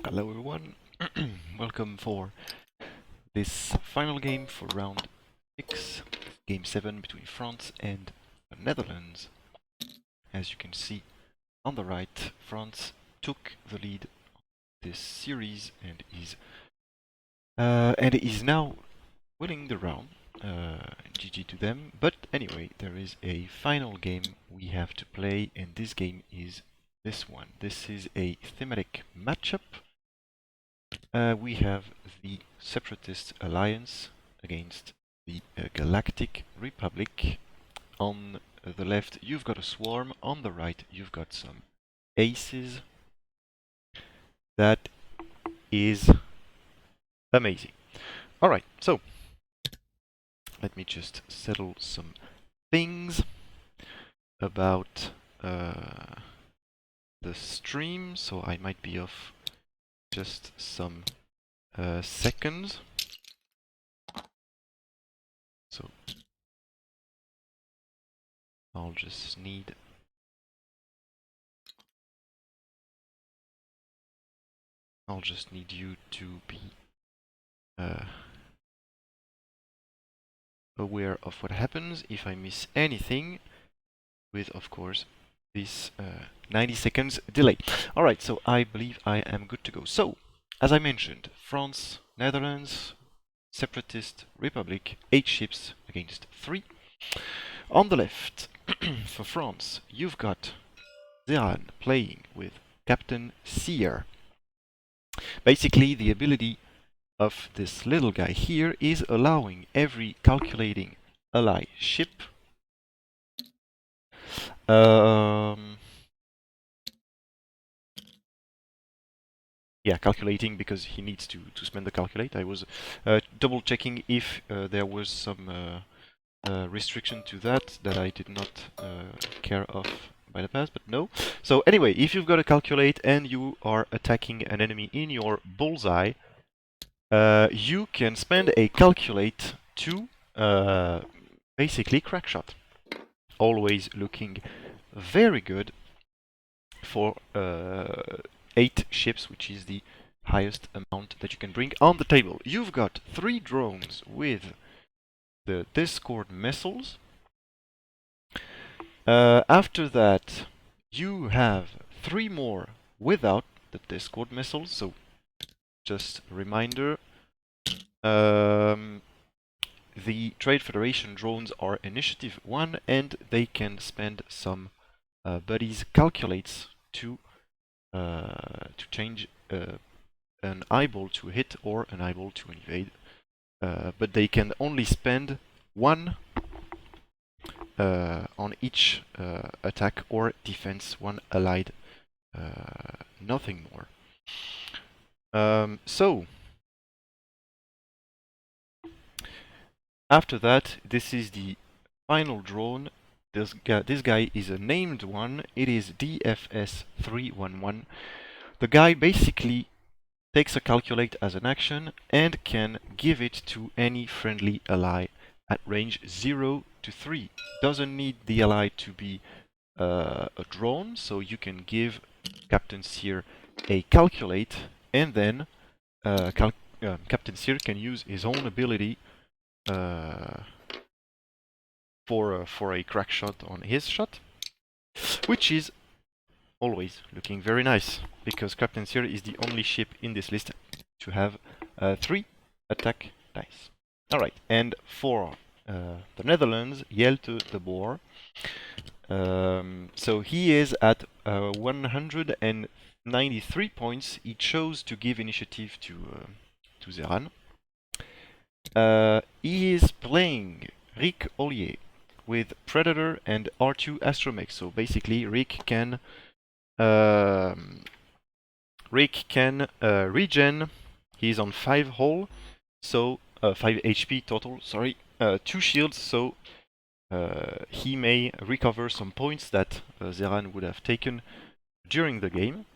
Hello everyone, welcome for this final game for round 6, game 7 between France and the Netherlands. As you can see on the right, France took the lead this series and is now winning the round. GG to them. But anyway, there is a final game we have to play, and this game is this one. This is a thematic matchup. We have the Separatist Alliance against the Galactic Republic. On the left you've got a swarm, on the right you've got some aces. That is amazing. Alright, so let me just settle some things about the stream, so I might be off just some seconds. So I'll just need you to be aware of what happens if I miss anything, with of course this 90 seconds delay. Alright, so I believe I am good to go. So, as I mentioned, France, Netherlands, Separatist Republic, 8 ships against 3. On the left, for France, you've got ZeRan playing with Captain Seer. Basically, the ability of this little guy here is allowing every calculating ally ship calculating, because he needs to spend the calculate. I was double checking if there was some restriction to that I did not care of by the past, but no. So anyway, if you've got a calculate and you are attacking an enemy in your bullseye, you can spend a calculate to basically crack shot. Always looking very good for 8 ships, which is the highest amount that you can bring on the table. You've got 3 drones with the Discord missiles. After that, you have 3 more without the Discord missiles. So, just a reminder, the Trade Federation drones are Initiative 1, and they can spend some buddies calculates to change an eyeball to hit or an eyeball to invade. But they can only spend 1 on each attack or defense, 1 allied, nothing more. So after that, this is the final drone. This guy is a named one. It is DFS 311. The guy basically takes a calculate as an action and can give it to any friendly ally at range 0 to 3. Doesn't need the ally to be a drone, so you can give Captain Seer a calculate, and then Captain Seer can use his own ability for a crack shot on his shot, which is always looking very nice, because Captain Seer is the only ship in this list to have 3 attack dice. Alright, and for the Netherlands, Jelte the Boer. So he is at 193 points. He chose to give initiative to ZeRan. He is playing Rick Ollier with Predator and R2 Astromech. So basically, Rick can regen. He's on 5 hull, so 5 HP total. Sorry, 2 shields. So he may recover some points that ZeRan would have taken during the game.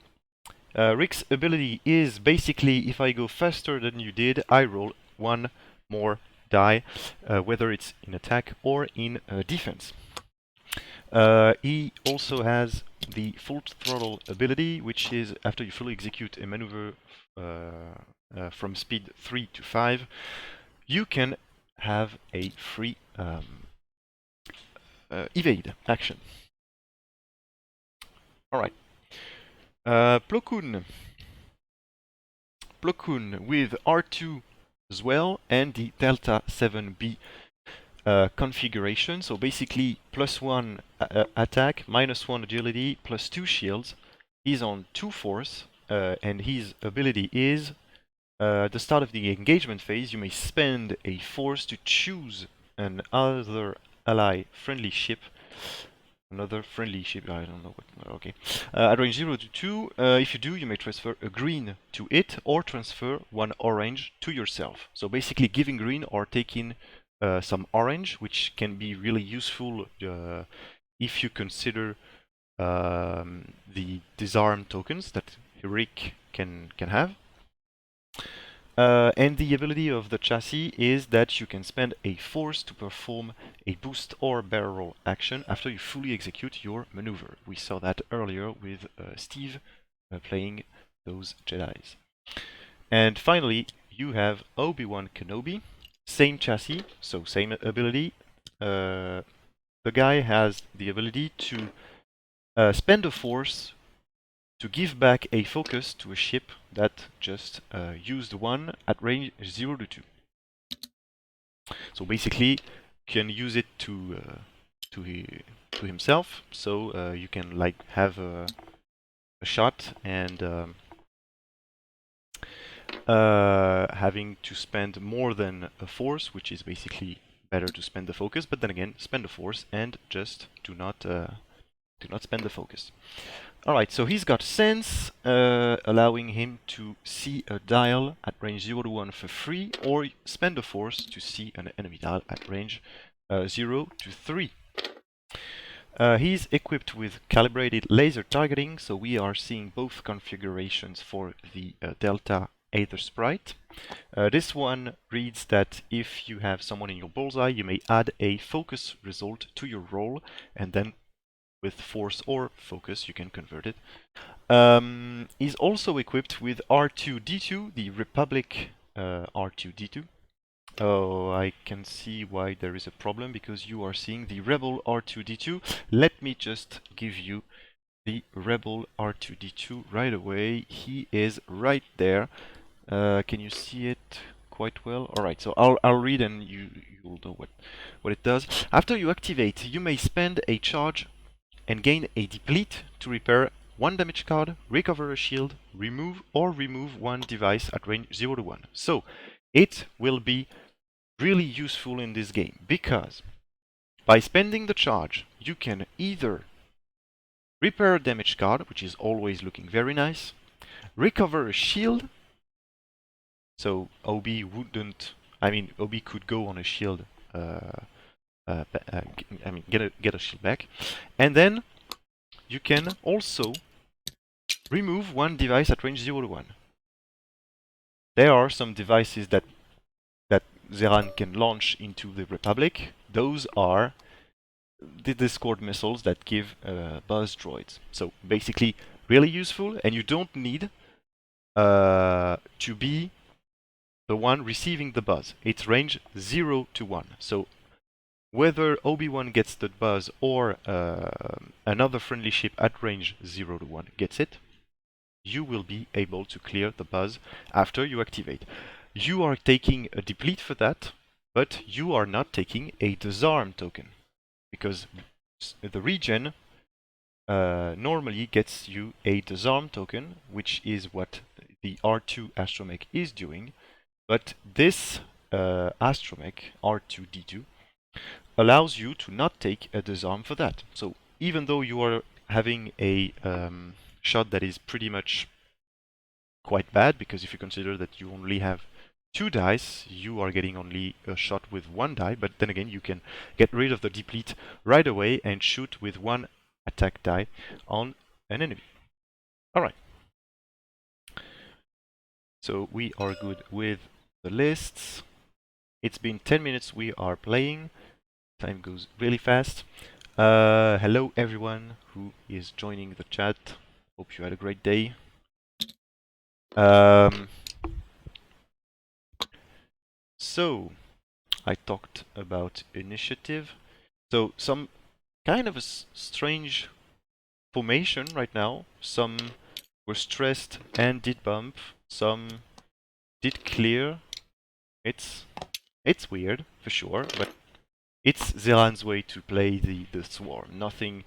Rick's ability is basically, if I go faster than you did, I roll 1 more die, whether it's in attack or in defense. He also has the full throttle ability, which is after you fully execute a maneuver from speed 3 to 5, you can have a free evade action. Alright. Plo Koon. Plo Koon with R2 as well and the Delta 7B configuration. So basically +1 attack, -1 agility, +2 shields. He's on 2 force and his ability is at the start of the engagement phase you may spend a force to choose another ally friendly ship. Another friendly ship, I don't know what, okay. At range 0 to 2, if you do, you may transfer a green to it or transfer one orange to yourself. So basically giving green or taking some orange, which can be really useful if you consider the disarm tokens that Heroic can have. And the ability of the chassis is that you can spend a force to perform a boost or barrel roll action after you fully execute your maneuver. We saw that earlier with Steve playing those Jedis. And finally, you have Obi-Wan Kenobi, same chassis, so same ability. The guy has the ability to spend a force to give back a focus to a ship that just used one at range 0 to 2. So basically, you can use it to himself. So you can like have a shot and having to spend more than a force, which is basically better to spend the focus. But then again, spend a force and just do not spend the focus. Alright, so he's got Sense, allowing him to see a dial at range 0 to 1 for free, or spend a force to see an enemy dial at range 0 to 3. He's equipped with calibrated laser targeting, so we are seeing both configurations for the Delta Aether Sprite. This one reads that if you have someone in your bullseye, you may add a focus result to your roll, and then with force or focus, you can convert it. Is also equipped with R2-D2, the Republic R2-D2. Oh, I can see why there is a problem, because you are seeing the Rebel R2-D2. Let me just give you the Rebel R2-D2 right away. He is right there. Can you see it quite well? Alright, so I'll read and you'll know what it does. After you activate, you may spend a charge and gain a deplete to repair one damage card, recover a shield, remove one device at range 0 to 1. So it will be really useful in this game because by spending the charge you can either repair a damage card, which is always looking very nice, recover a shield, so OB wouldn't, OB could go on a shield, get a shield back, and then you can also remove one device at range 0 to 1. There are some devices that ZeRan can launch into the Republic. Those are the Discord missiles that give buzz droids. So basically really useful, and you don't need to be the one receiving the buzz. It's range 0 to 1. So whether Obi-Wan gets the buzz or another friendly ship at range 0 to 1 gets it, you will be able to clear the buzz after you activate. You are taking a deplete for that, but you are not taking a disarm token, because the regen normally gets you a disarm token, which is what the R2 astromech is doing, but this astromech, R2-D2, allows you to not take a disarm for that. So even though you are having a shot that is pretty much quite bad, because if you consider that you only have 2 dice, you are getting only a shot with 1 die, but then again you can get rid of the deplete right away and shoot with 1 attack die on an enemy. Alright. So we are good with the lists. It's been 10 minutes we are playing. Time goes really fast. Hello everyone who is joining the chat. Hope you had a great day. So, I talked about initiative. So, some kind of a strange formation right now. Some were stressed and did bump. Some did clear. It's weird for sure, but it's ZeRan's way to play the swarm. Nothing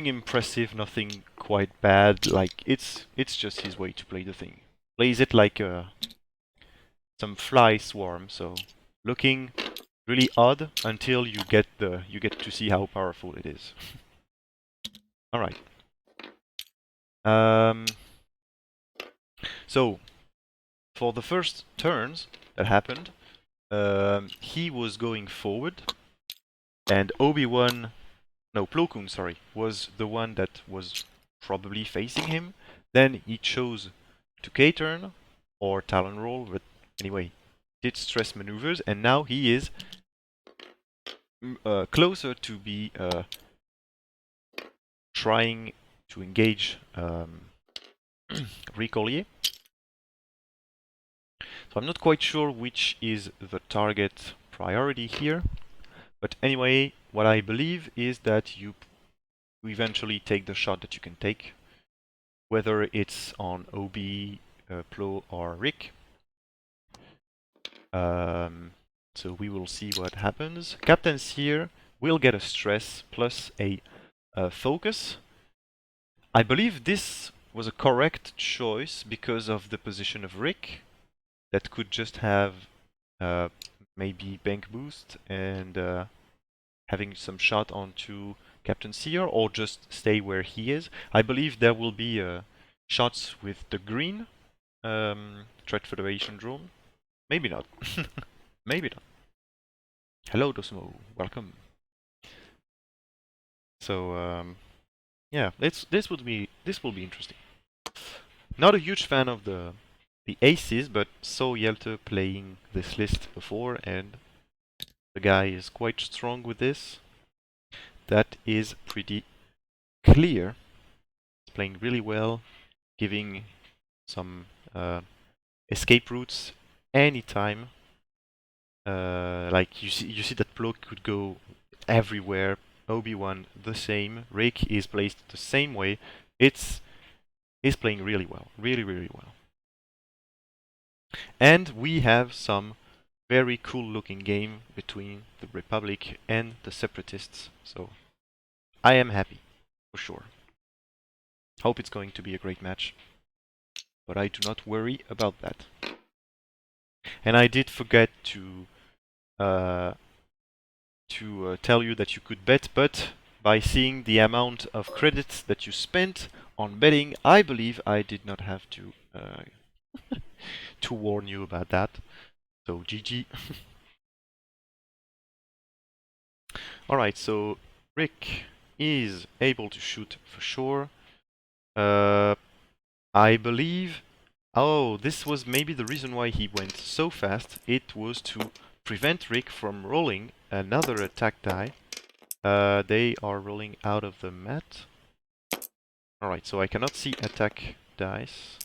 impressive, nothing quite bad. Like it's just his way to play the thing. Plays it like some fly swarm, so looking really odd until you get to see how powerful it is. All right. So for the first turns that happened, he was going forward, and Obi-Wan, no, Plo Koon, sorry, was the one that was probably facing him. Then he chose to K-turn or Talon roll, but anyway, did stress maneuvers, and now he is closer to be trying to engage Ricollier. So I'm not quite sure which is the target priority here, but anyway, what I believe is that you eventually take the shot that you can take, whether it's on OB, Plo, or Rick. So we will see what happens. Captain Seer will get a stress plus a focus. I believe this was a correct choice because of the position of Rick. That could just have maybe bank boost and having some shot onto Captain Seer, or just stay where he is. I believe there will be shots with the green Threat Federation drone. Maybe not. Maybe not. Hello, Dosmo. Welcome. So yeah, this will be interesting. Not a huge fan of the aces, but saw Jelte playing this list before, and the guy is quite strong with this. That is pretty clear. He's playing really well, giving some escape routes anytime. Like you see that Plo could go everywhere. Obi-Wan the same. Rick is placed the same way. He's playing really well, really well. And we have some very cool looking game between the Republic and the Separatists. So I am happy, for sure. Hope it's going to be a great match. But I do not worry about that. And I did forget to tell you that you could bet, but by seeing the amount of credits that you spent on betting, I believe I did not have to to warn you about that. So GG. Alright, so Rick is able to shoot for sure. I believe... Oh, this was maybe the reason why he went so fast. It was to prevent Rick from rolling another attack die. They are rolling out of the mat. Alright, so I cannot see attack dice.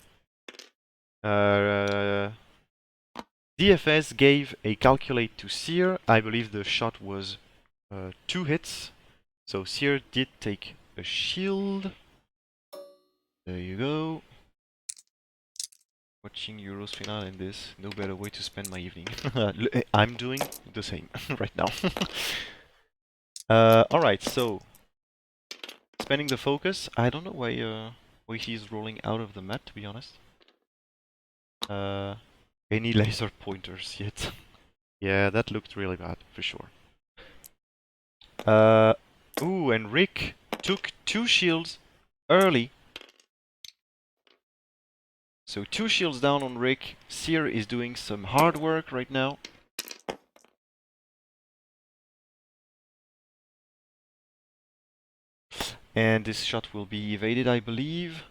DFS gave a calculate to Seer. I believe the shot was 2 hits. So Seer did take a shield. There you go. Watching Euros final and this, no better way to spend my evening. I'm doing the same right now. Alright, so spending the focus. I don't know why he's rolling out of the mat, to be honest. Any laser pointers yet? Yeah, that looked really bad, for sure. Ooh, and Rick took 2 shields early. So 2 shields down on Rick. Seer is doing some hard work right now. And this shot will be evaded, I believe.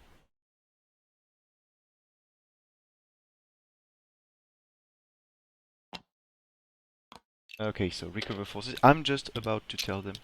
Okay, so recover forces. I'm just about to tell them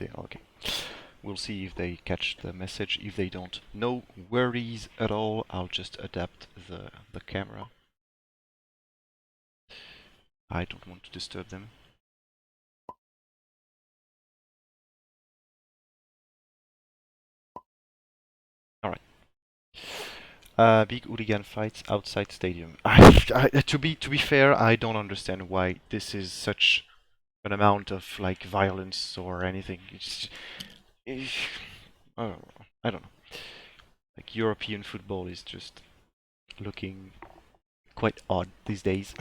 Okay. We'll see if they catch the message. If they don't, no worries at all. I'll just adapt the camera. I don't want to disturb them. Alright. Big hooligan fights outside stadium. To be fair, I don't understand why this is such an amount of like violence or anything. I don't know. Like European football is just looking quite odd these days.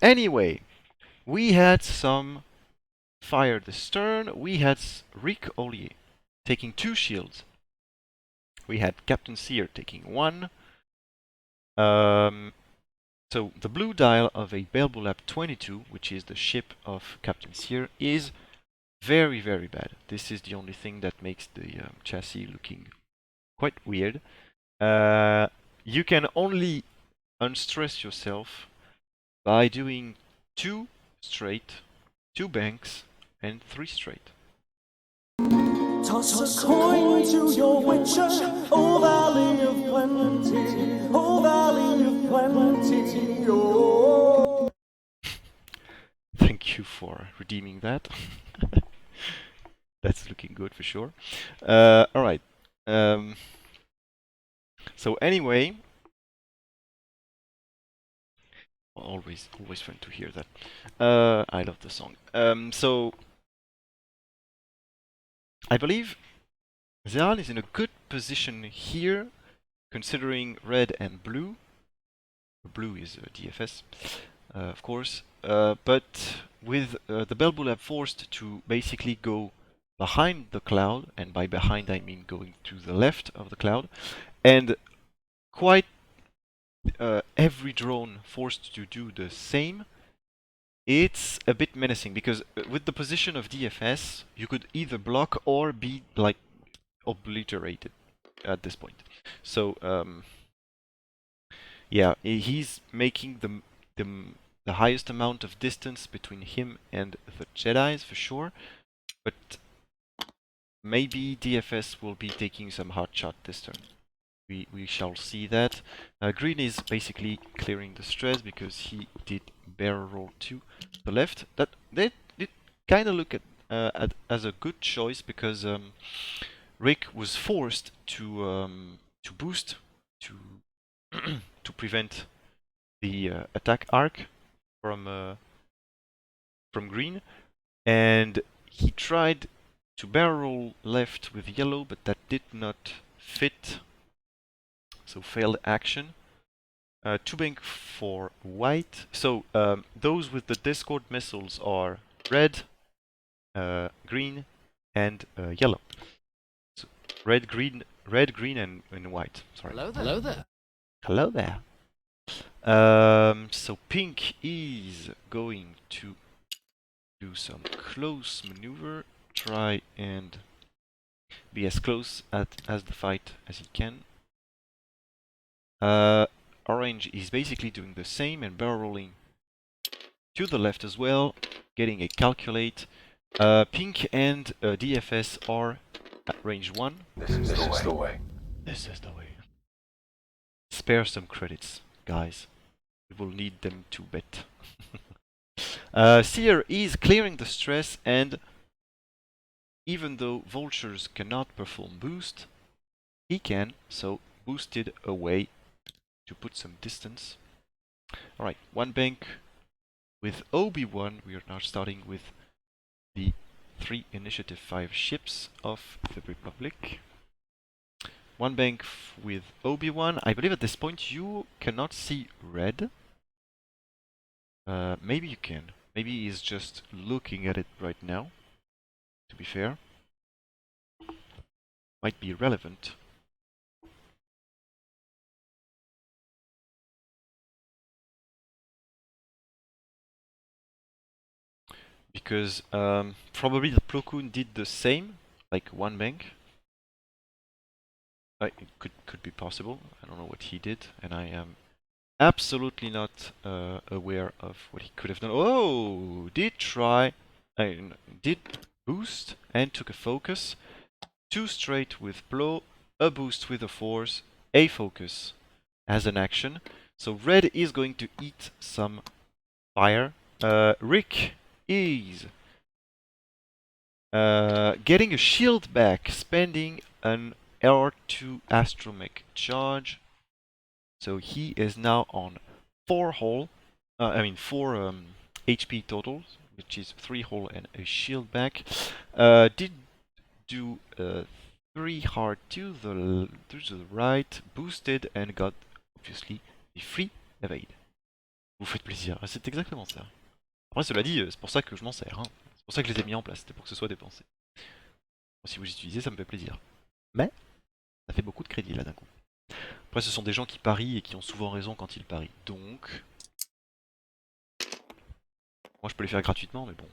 Anyway, we had some fire the stern. We had Rick Ollier taking 2 shields. We had Captain Sear taking 1. So the blue dial of a Belbulab 22, which is the ship of Captain Sear, is very, very bad. This is the only thing that makes the chassis looking quite weird. You can only unstress yourself by doing 2 straight, 2 banks, and 3 straight. Toss a coin to your witcher, O Valley of Plenty, O Valley of Plenty, oh. Thank you for redeeming that. That's looking good for sure. Alright. So anyway, always fun to hear that. I love the song. So I believe ZeRan is in a good position here, considering red and blue. Blue is DFS, of course, but with the Belbulab forced to basically go behind the cloud, and by behind I mean going to the left of the cloud, and quite every drone forced to do the same, it's a bit menacing, because with the position of DFS, you could either block or be like obliterated at this point. So yeah, he's making the highest amount of distance between him and the Jedis for sure, but maybe DFS will be taking some hard shot this turn. We shall see that. Green is basically clearing the stress because he did barrel roll to the left. That did kind of look at as a good choice, because Rick was forced to boost to to prevent the attack arc from green, and he tried to barrel roll left with yellow, but that did not fit. So failed action. 2 bank for white. So those with the Discord missiles are red, green, and yellow. So red, green, and white. Sorry. Hello there. Hello there. Hello there. So pink is going to do some close maneuver. Try and be as close as the fight as he can. Orange is basically doing the same and barrel rolling to the left as well, getting a calculate. Pink and DFS are at range 1. This is the way. This is the way. Spare some credits, guys. We will need them to bet. Seer is clearing the stress, and even though vultures cannot perform boost, he can, so boosted away to put some distance. Alright, 1 bank with Obi-Wan. We are now starting with the 3 initiative 5 ships of the Republic. 1 bank with Obi-Wan. I believe at this point you cannot see red. Maybe you can. Maybe he's just looking at it right now, to be fair. Might be relevant. Because probably the Plo Koon did the same, like 1 bank. It could be possible. I don't know what he did, and I am absolutely not aware of what he could have done. Oh, did try, did boost and took a focus. 2 straight with blow, a boost with a force, a focus as an action. So red is going to eat some fire. Rick is getting a shield back, spending an R2 astromech charge. So he is now on 4 hull, 4 HP total, which is 3 hull and a shield back. Did do 3 hard to the right, boosted and got obviously a free evade. Vous faites plaisir, c'est exactement ça. Après cela dit, c'est pour ça que je m'en sers, hein. C'est pour ça que je les ai mis en place, c'était pour que ce soit dépensé. Bon, si vous utilisez, ça me fait plaisir. Mais ça fait beaucoup de crédit là d'un coup. Après ce sont des gens qui parient et qui ont souvent raison quand ils parient. Donc moi je peux les faire gratuitement mais bon.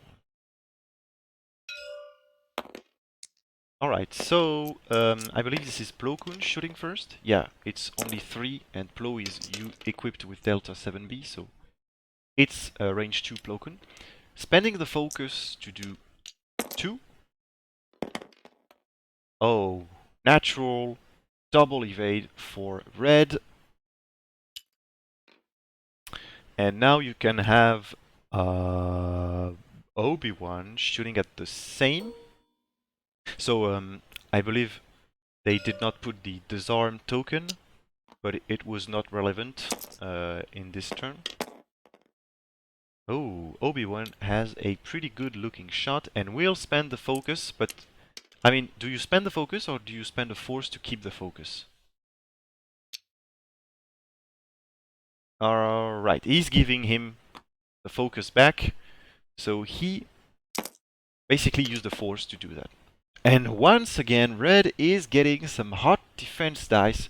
Alright, so I believe this is Plo Kun shooting first. Yeah, it's only 3 and Plo is equipped with Delta 7B, so it's range 2 Plo Kun. Spending the focus to do 2. Oh, natural double evade for red. And now you can have Obi-Wan shooting at the same. So I believe they did not put the disarm token, but it was not relevant in this turn. Oh, Obi-Wan has a pretty good looking shot and will spend the focus, but I mean, do you spend the focus or do you spend a force to keep the focus? Alright, he's giving him the focus back, so he basically used the force to do that. And once again, red is getting some hot defense dice.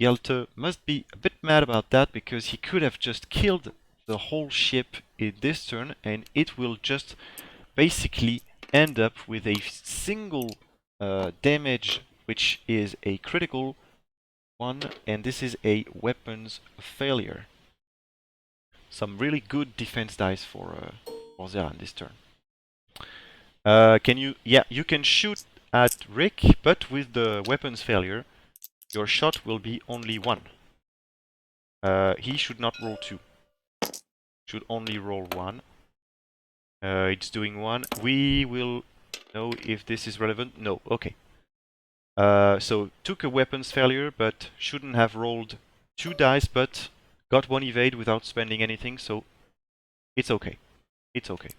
Jelte must be a bit mad about that because he could have just killed the whole ship in this turn and it will just basically end up with a single damage, which is a critical one, and this is a weapons failure. Some really good defense dice for ZeRan this turn. Can you? Yeah, you can shoot at Rick, but with the weapons failure, your shot will be only 1. He should not roll 2. Should only roll 1. It's doing 1. We will know if this is relevant. No, okay. So took a weapons failure, but shouldn't have rolled 2 dice, but got 1 evade without spending anything, so it's okay. It's okay.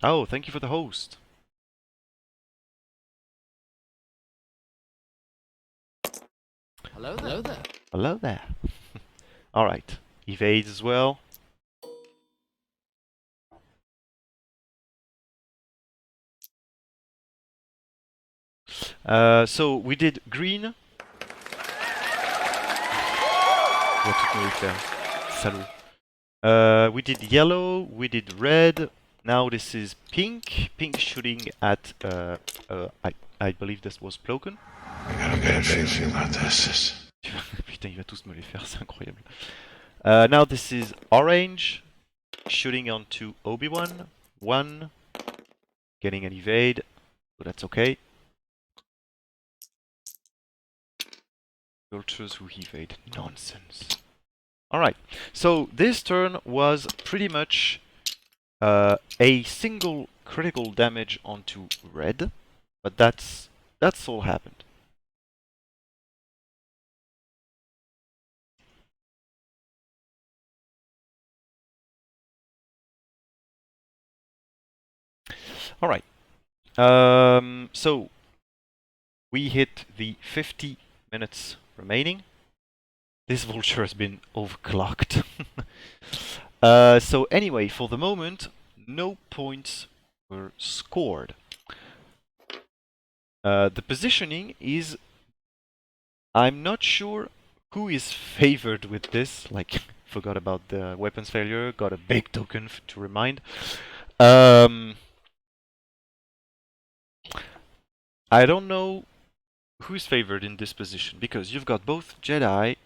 Oh, thank you for the host. Hello there. Hello there. Hello there. Alright, evades as well. So we did green. We did yellow, we did red. Now this is pink. Pink shooting at I believe this was Plo Kun. I got a bad feeling about this. Putain, il va tous me les faire, c'est incroyable. Now this is orange, shooting onto Obi-Wan. 1, getting an evade, so that's okay. Vultures who evade, nonsense. Alright, so this turn was pretty much a single critical damage onto red, but that's all happened. Alright, so we hit the 50 minutes remaining. This vulture has been overclocked. So anyway, for the moment, no points were scored. The positioning is... I'm not sure who is favored with this. Like, forgot about the weapons failure, got a big token to remind. I don't know who's favored in this position, because you've got both Jedi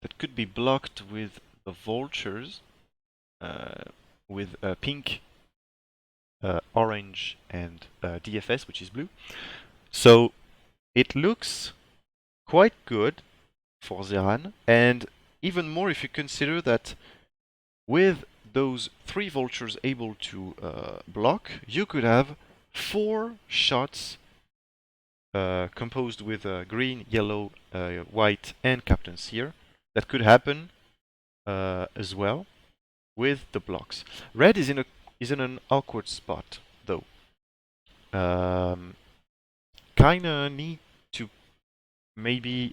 that could be blocked with the vultures, with pink, orange, and DFS, which is blue. So it looks quite good for ZeRan, and even more if you consider that with those 3 vultures able to block, you could have 4 shots composed with green, yellow, white, and Captain Seer that could happen as well with the blocks. Red is in an awkward spot though. Kinda need to maybe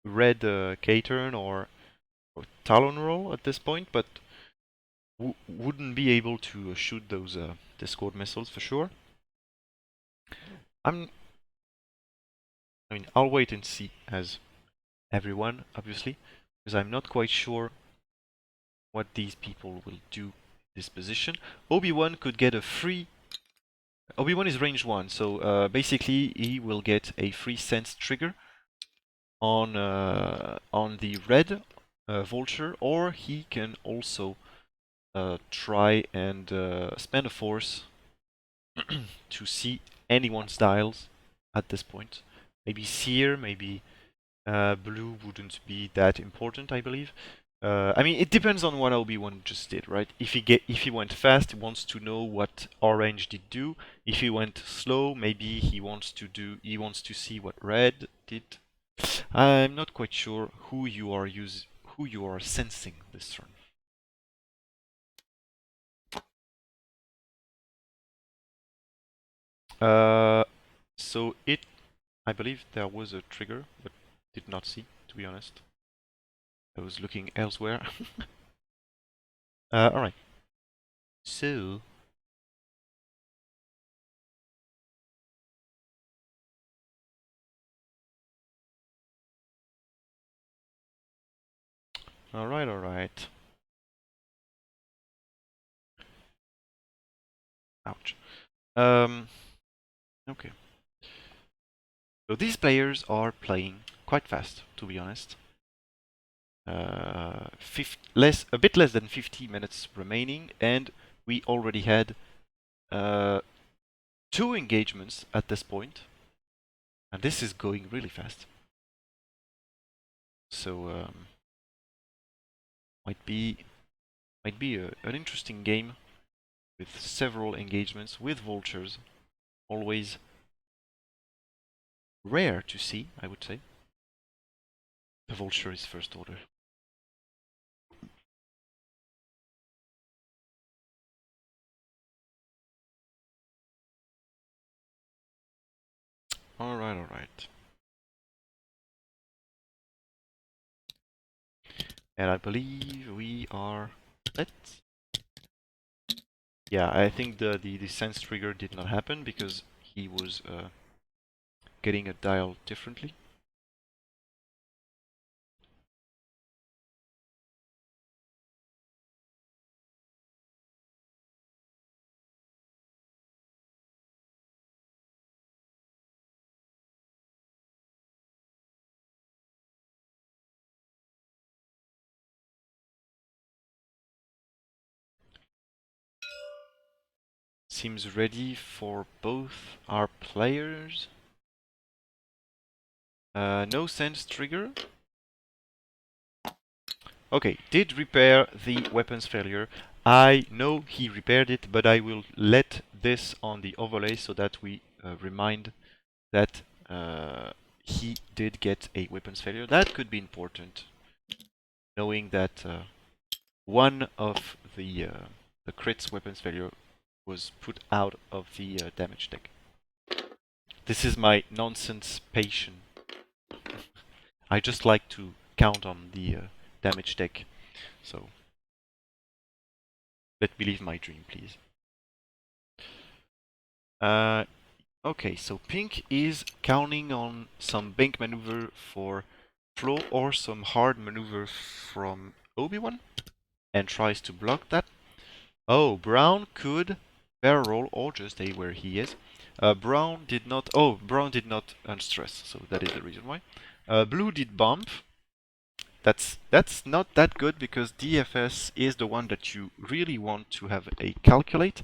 red K-turn or Talon roll at this point, but wouldn't be able to shoot those Discord missiles for sure. I mean, I'll wait and see as everyone, obviously, because I'm not quite sure what these people will do in this position. Obi-Wan could get a free... Obi-Wan is range 1, so basically he will get a free sense trigger on the red vulture, or he can also try and spend a force to see anyone's dials at this point. Maybe Seer, maybe blue wouldn't be that important, I believe. I mean, it depends on what Obi-Wan just did, right? If he went fast, he wants to know what orange did do. If he went slow, maybe he wants to see what red did. I'm not quite sure who you are sensing this turn. So I believe there was a trigger, but did not see, to be honest. I was looking elsewhere. Alright. So... Alright. Ouch. Okay. So these players are playing quite fast, to be honest. A bit less than 50 minutes remaining, and we already had 2 engagements at this point, and this is going really fast. So might be an interesting game with several engagements with vultures. Always rare to see, I would say. The vulture is first order. Alright. And I believe we are set. Yeah, I think the sense trigger did not happen because he was getting a dial differently. Seems ready for both our players. No sense trigger. Okay, did repair the weapons failure. I know he repaired it, but I will let this on the overlay so that we remind that he did get a weapons failure. That could be important, knowing that one of the crit's weapons failure was put out of the damage deck. This is my nonsense patient. I just like to count on the damage deck, so let me live my dream, please. Okay, so pink is counting on some bank maneuver for Flo or some hard maneuver from Obi-Wan and tries to block that. Oh, brown could barrel roll or just stay where he is. Brown did not. Oh, Brown did not unstress, so that is the reason why. Blue did bump. That's not that good because DFS is the one that you really want to have a calculate,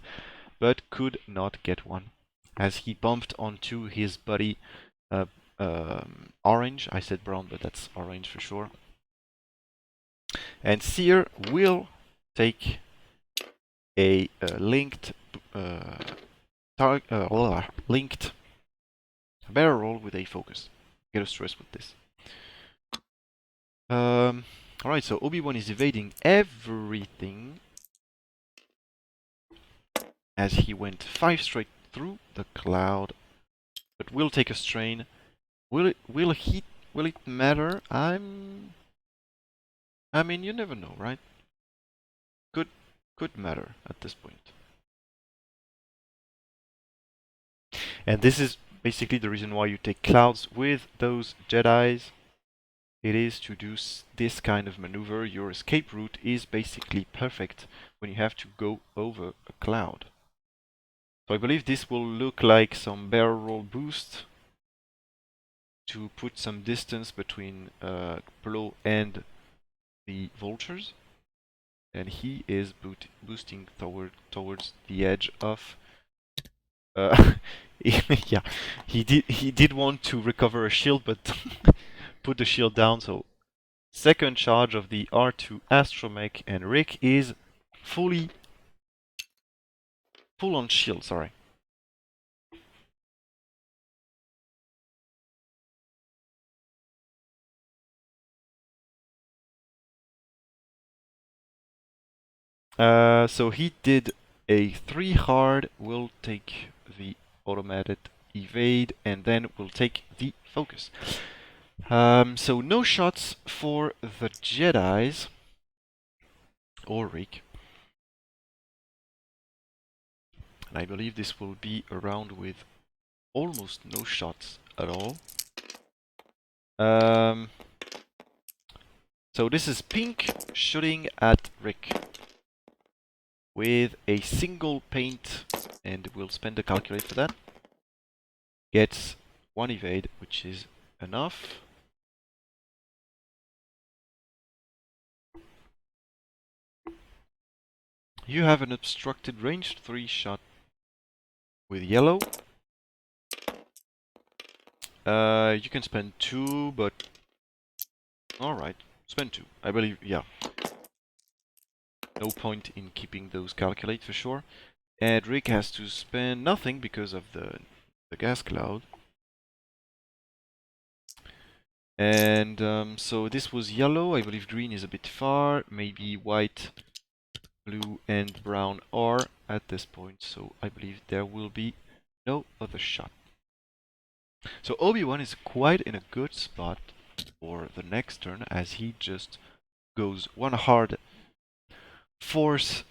but could not get one, as he bumped onto his buddy orange. I said brown, but that's orange for sure. And Seer will take a linked linked barrel roll with a focus. Get a stress with this. Alright, so Obi-Wan is evading everything as he went 5 straight through the cloud, but will take a strain. Will it matter? I mean, you never know, right? Could matter at this point. And this is basically the reason why you take clouds with those Jedis. It is to do this kind of maneuver. Your escape route is basically perfect when you have to go over a cloud. So I believe this will look like some barrel roll boost to put some distance between Plo and the vultures. And he is boosting towards the edge of. Yeah, he did want to recover a shield, but put the shield down. So second charge of the R2 Astromech, and Rick is full on shield. Sorry. So he did a 3 hard, will take the automated evade, and then will take the focus. So no shots for the Jedis or Rick. And I believe this will be a round with almost no shots at all. So this is Pink shooting at Rick with a single paint, and we'll spend a calculate for that. Gets 1 evade, which is enough. You have an obstructed range 3 shot with yellow. You can spend 2, but alright, spend 2. I believe, yeah. No point in keeping those calculate for sure. And Rick has to spend nothing because of the gas cloud. And so this was yellow. I believe green is a bit far. Maybe white, blue, and brown are at this point. So I believe there will be no other shot. So Obi-Wan is quite in a good spot for the next turn, as he just goes 1 hard force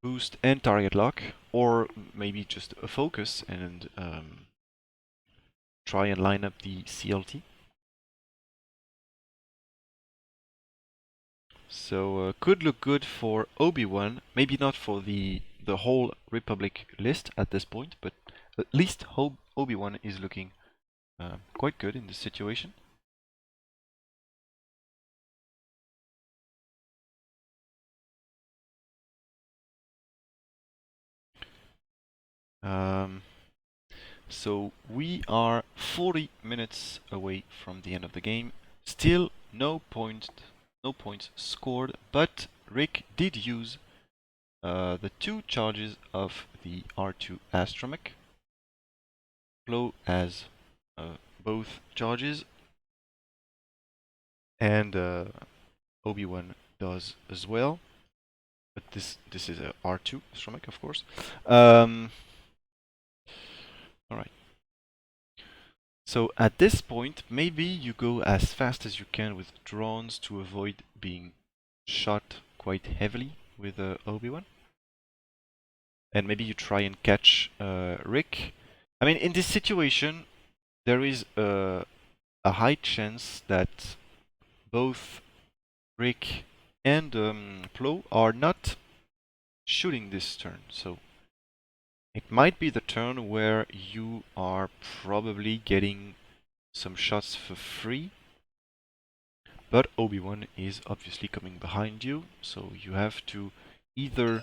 boost and target lock, or maybe just a focus and try and line up the CLT. So could look good for Obi-Wan, maybe not for the whole Republic list at this point, but at least Obi-Wan is looking quite good in this situation. So we are 40 minutes away from the end of the game. Still no points scored, but Rick did use the 2 charges of the R2 Astromech. Plo has both charges, and Obi-Wan does as well. But this is a R2 Astromech, of course. Alright. So at this point, maybe you go as fast as you can with drones to avoid being shot quite heavily with Obi-Wan. And maybe you try and catch Rick. I mean, in this situation, there is a high chance that both Rick and Plo are not shooting this turn. So It might be the turn where you are probably getting some shots for free, but Obi-Wan is obviously coming behind you, so you have to either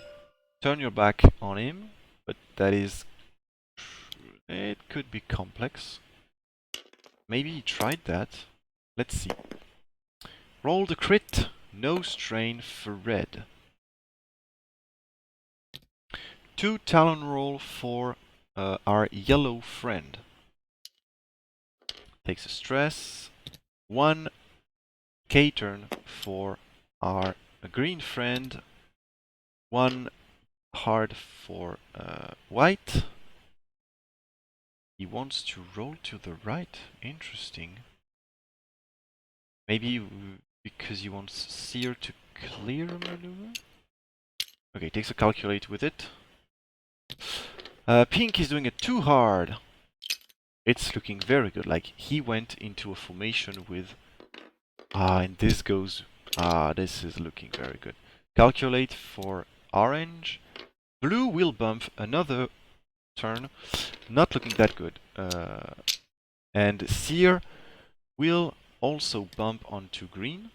turn your back on him, but that is... it could be complex. Maybe he tried that. Let's see. Roll the crit. No strain for red. 2 Talon roll for our yellow friend. Takes a stress. 1 K-turn for our green friend. 1 hard for white. He wants to roll to the right. Interesting. Maybe because he wants Seer to clear a maneuver? Okay, takes a calculate with it. Pink is doing it too hard. It's looking very good. Like, he went into a formation with... and this goes... this is looking very good. Calculate for orange. Blue will bump another turn. Not looking that good. And Seer will also bump onto green.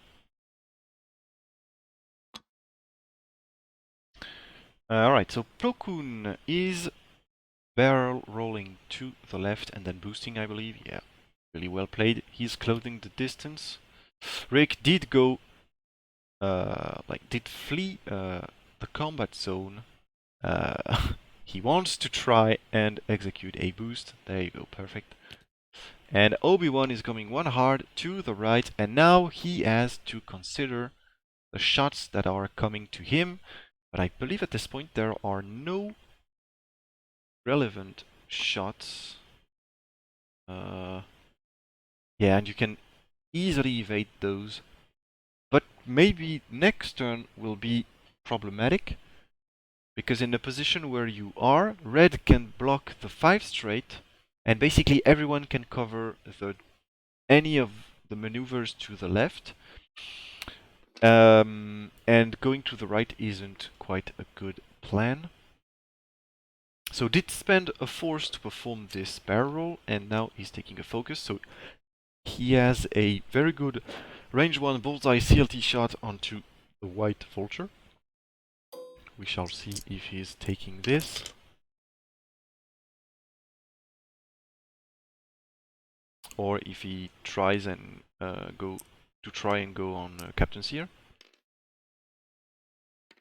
Alright, so Plo Koon is barrel rolling to the left and then boosting, I believe. Yeah, really well played. He's closing the distance. Rick did go, did flee the combat zone. He wants to try and execute a boost. There you go, perfect. And Obi-Wan is coming 1 hard to the right, and now he has to consider the shots that are coming to him. But I believe at this point there are no relevant shots. Yeah, and you can easily evade those. But maybe next turn will be problematic, because in the position where you are, red can block the 5 straight, and basically everyone can cover any of the maneuvers to the left. And going to the right isn't quite a good plan. So did spend a force to perform this barrel roll, and now he's taking a focus. So he has a very good range 1 bullseye CLT shot onto the white vulture. We shall see if he's taking this. Or if he tries and go on Captain Seer.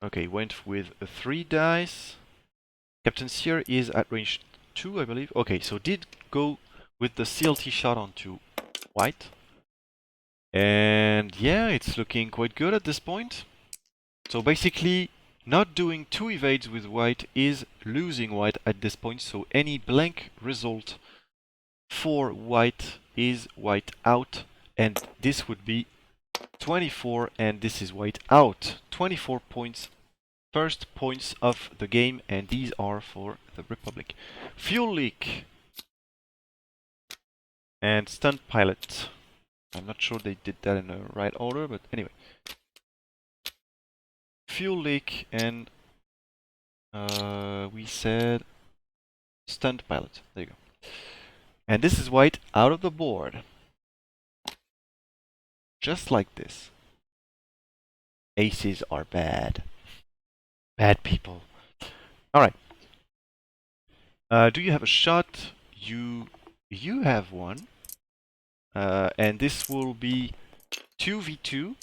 Okay, went with a 3 dice. Captain Seer is at range 2, I believe. Okay, so did go with the CLT shot onto white. And yeah, it's looking quite good at this point. So basically, not doing 2 evades with white is losing white at this point. So any blank result for white is white out. And this would be 24, and this is white out. 24 points. First points of the game, and these are for the Republic. Fuel leak and stunt pilot. I'm not sure they did that in the right order, but anyway. Fuel leak and we said stunt pilot. There you go. And this is white out of the board. Just like this. Aces are bad. Bad people. Alright. Do you have a shot? You have one. And this will be 2v2.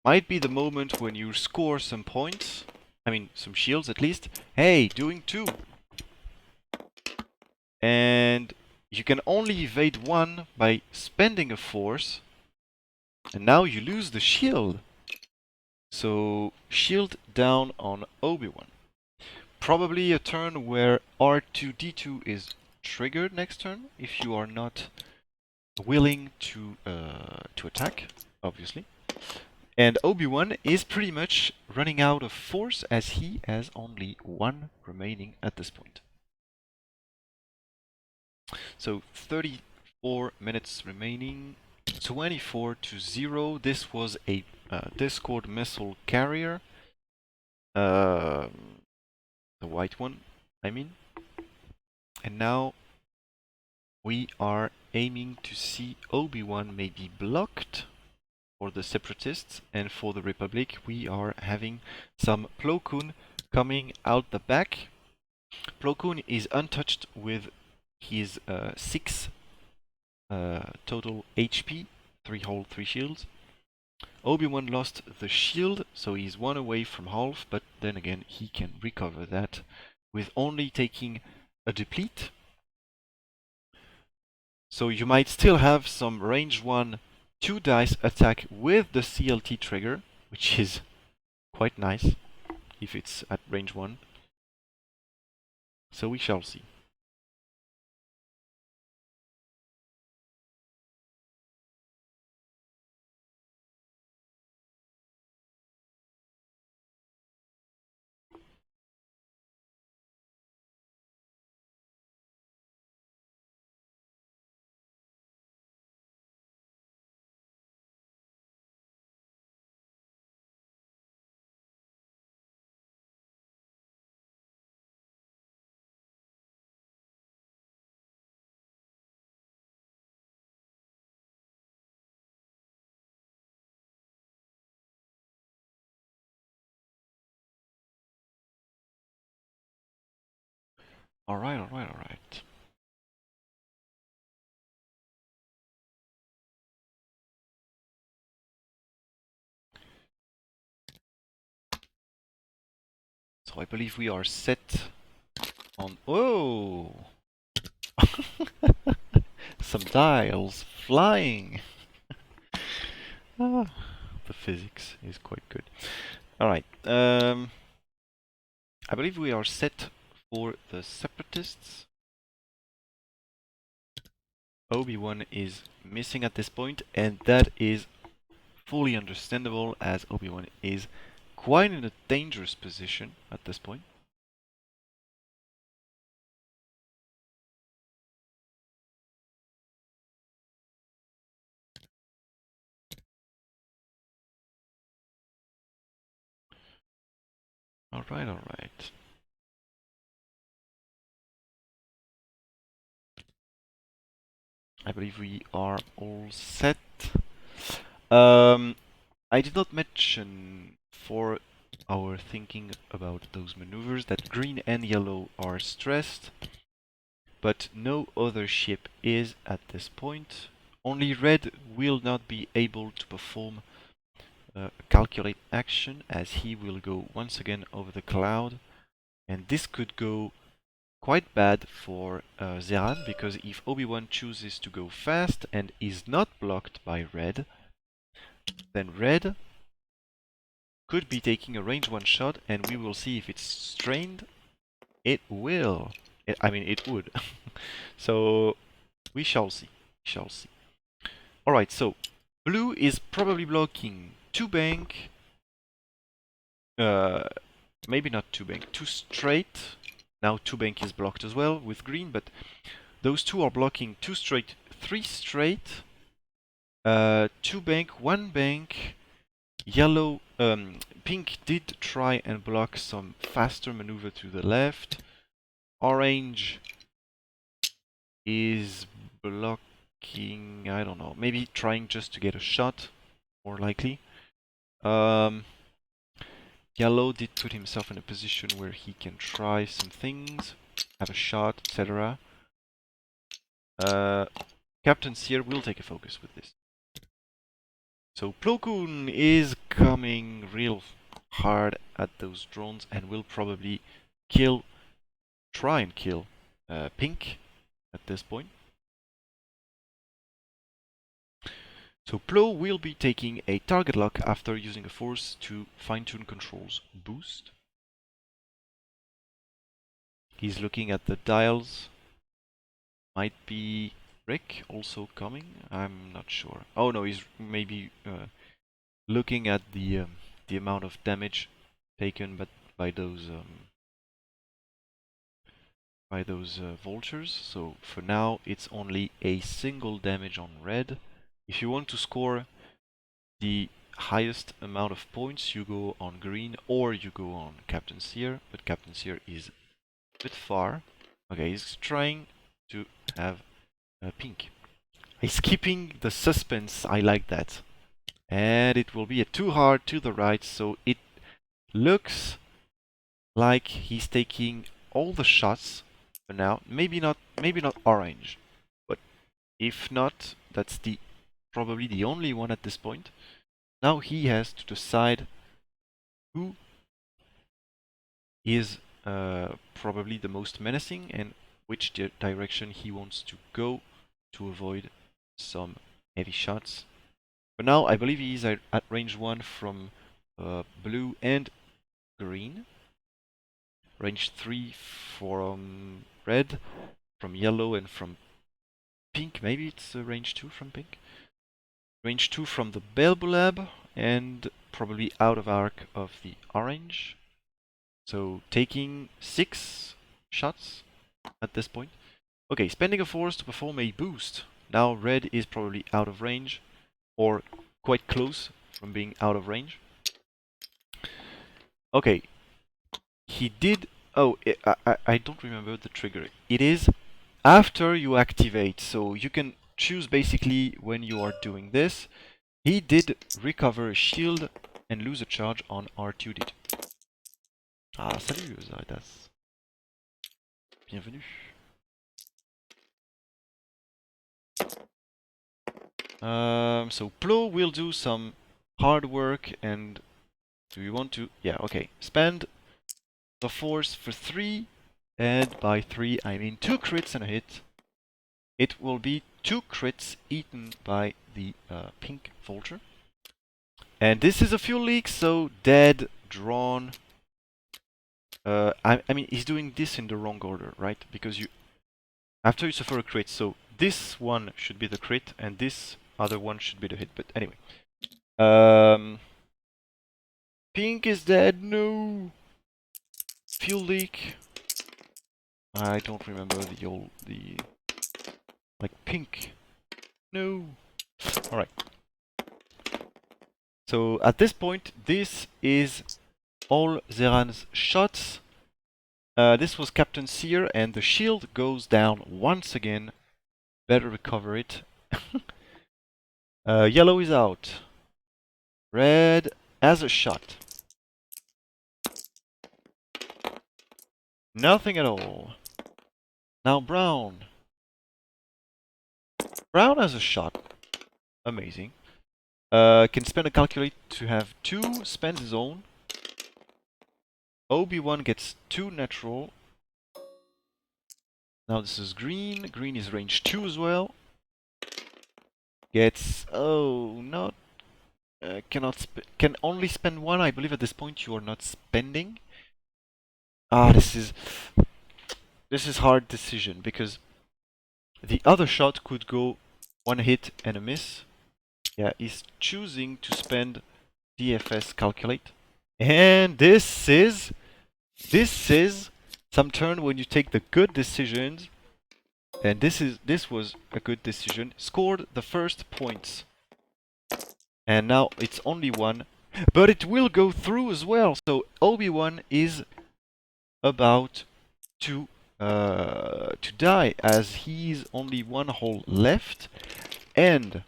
Might be the moment when you score some points. I mean, some shields at least. Hey, doing 2. And you can only evade 1 by spending a force. And now you lose the shield. So, shield down on Obi-Wan. Probably a turn where R2-D2 is triggered next turn, if you are not willing to attack, obviously. And Obi-Wan is pretty much running out of force, as he has only 1 remaining at this point. So 34 minutes remaining, 24-0. This was a Discord missile carrier. The white one, I mean. And now we are aiming to see Obi-Wan may be blocked for the Separatists, and for the Republic we are having some Plo Koon coming out the back. Plo Koon is untouched with his 6 total HP, 3 hull, 3 shields. Obi-Wan lost the shield, so he's 1 away from half, but then again he can recover that with only taking a deplete. So you might still have some range 1 2 dice attack with the CLT trigger, which is quite nice if it's at range 1. So we shall see. Alright, alright, alright. So I believe we are set on... Whoa! Some dials flying! Ah, the physics is quite good. Alright, I believe we are set for the Separatists. Obi-Wan is missing at this point, and that is fully understandable as Obi-Wan is quite in a dangerous position at this point. Alright, alright. I believe we are all set. I did not mention for our thinking about those maneuvers that green and yellow are stressed, but no other ship is at this point. Only red will not be able to perform calculate action, as he will go once again over the cloud, and this could go quite bad for ZeRan, because if Obi-Wan chooses to go fast and is not blocked by red, then red could be taking a range 1 shot, and we will see if it's strained. It will. I mean, it would. So we shall see. We shall see. Alright, so blue is probably blocking 2 bank. Maybe not 2 bank, 2 straight. Now 2 bank is blocked as well with green, but those 2 are blocking 2 straight, 3 straight, 2 bank, 1 bank. Yellow, pink did try and block some faster maneuver to the left. Orange is blocking, I don't know, maybe trying just to get a shot, more likely. Yellow did put himself in a position where he can try some things, have a shot, etc. Captain Seer will take a focus with this. So Plo Koon is coming real hard at those drones and will probably try and kill Pink at this point. So Plo will be taking a target lock after using a force to fine-tune controls boost. He's looking at the dials. Might be Rick also coming? I'm not sure. Oh no, he's maybe looking at the amount of damage taken by those vultures. So for now, it's only a single damage on red. If you want to score the highest amount of points, you go on green or you go on Captain Seer, but Captain Seer is a bit far. Okay, he's trying to have pink. He's keeping the suspense. I like that. And it will be a too hard to the right, so it looks like he's taking all the shots for now. Maybe not orange, but if not, that's probably the only one at this point. Now he has to decide who is probably the most menacing and which direction he wants to go to avoid some heavy shots. For now, I believe he is at range 1 from blue and green. Range 3 from red, from yellow, and from pink. Maybe it's range 2 from pink. Range 2 from the Belbulab, and probably out of arc of the orange. So taking 6 shots at this point. Okay, spending a force to perform a boost. Now red is probably out of range, or quite close from being out of range. Okay, he did... Oh, I don't remember the trigger. It is after you activate, so you can choose basically when you are doing this. He did recover a shield and lose a charge on R2D2. Ah, salut Zaritas. Bienvenue. So Plo will do some hard work, and do you want to... Yeah, okay. Spend the force for 3, and by 3 I mean 2 crits and a hit. It will be 2 crits eaten by the pink vulture. And this is a fuel leak, so dead, drawn. I mean, he's doing this in the wrong order, right? Because after you suffer a crit, so this one should be the crit, and this other one should be the hit. But anyway, pink is dead. No, fuel leak. I don't remember the like pink. No. All right. So at this point, this is all ZeRan's shots. This was Captain Seer, and the shield goes down once again. Better recover it. Yellow is out. Red has a shot. Nothing at all. Now brown. Brown has a shot. Amazing. Can spend a calculate to have 2, spends his own. Obi-Wan gets 2 natural. Now this is green. Green is range 2 as well. Gets... Oh, not... can only spend 1. I believe at this point you are not spending. Ah, this is hard decision, because the other shot could go 1 hit and a miss. Yeah, he's choosing to spend DFS calculate. And this is some turn when you take the good decisions. And this was a good decision. Scored the first points. And now it's only 1. But it will go through as well. So Obi-Wan is about to die, as he's only 1 hole left. And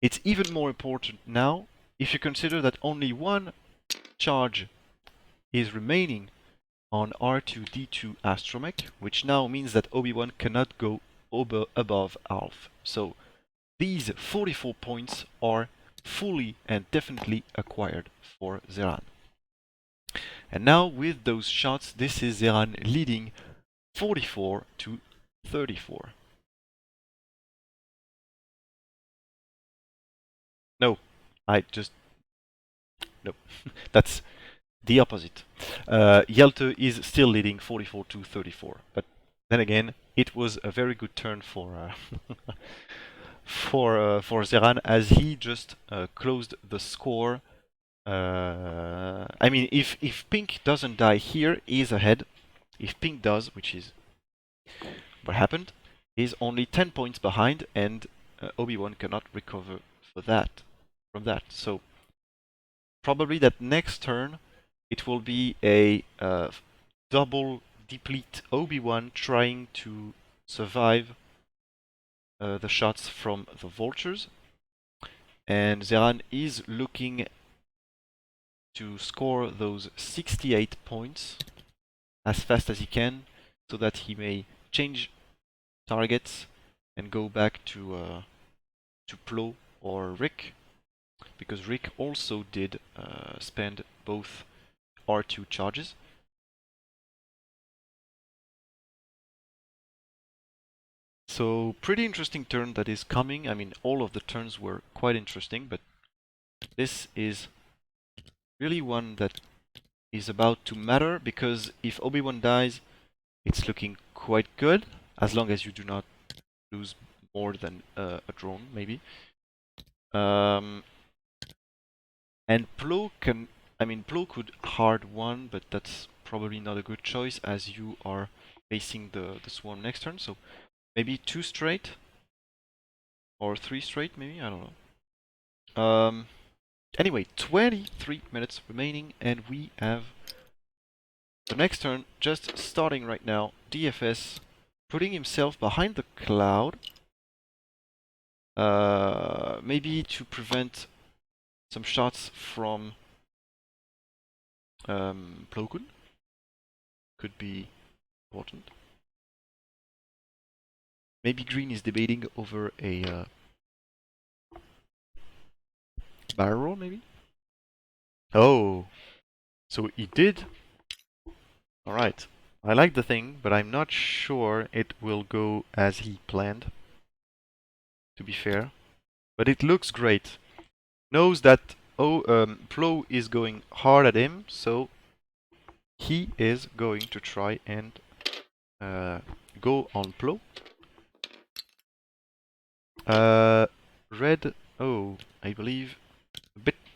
it's even more important now if you consider that only 1 charge is remaining on R2D2 Astromech, which now means that Obi-Wan cannot go above half. So these 44 points are fully and definitely acquired for ZeRan. And now with those shots, this is ZeRan leading 44 to 34. No, no, that's the opposite. Jelte is still leading 44 to 34, but then again, it was a very good turn for for ZeRan, as he just closed the score. I mean, if pink doesn't die here, he's ahead. If pink does, which is what happened, he's only 10 points behind, and Obi-Wan cannot recover from that. So probably that next turn it will be a double deplete Obi-Wan trying to survive the shots from the vultures. And ZeRan is looking to score those 68 points as fast as he can so that he may change targets and go back to Plo or Rick, because Rick also did spend both R2 charges. So pretty interesting turn that is coming. I mean, all of the turns were quite interesting, but this is really one that is about to matter, because if Obi-Wan dies, it's looking quite good, as long as you do not lose more than a drone, maybe. And Plo can, I mean, Plo could hard one, but that's probably not a good choice as you are facing the swarm next turn. So maybe 2 straight or 3 straight, maybe, I don't know. Anyway, 23 minutes remaining, and we have the next turn just starting right now. DFS putting himself behind the cloud, maybe to prevent some shots from Plo Koon. Could be important. Maybe green is debating over a barrel roll, maybe? Oh, so he did. Alright, I like the thing, but I'm not sure it will go as he planned, to be fair. But it looks great. Knows that Plo is going hard at him, so he is going to try and go on Plo. Red, oh, I believe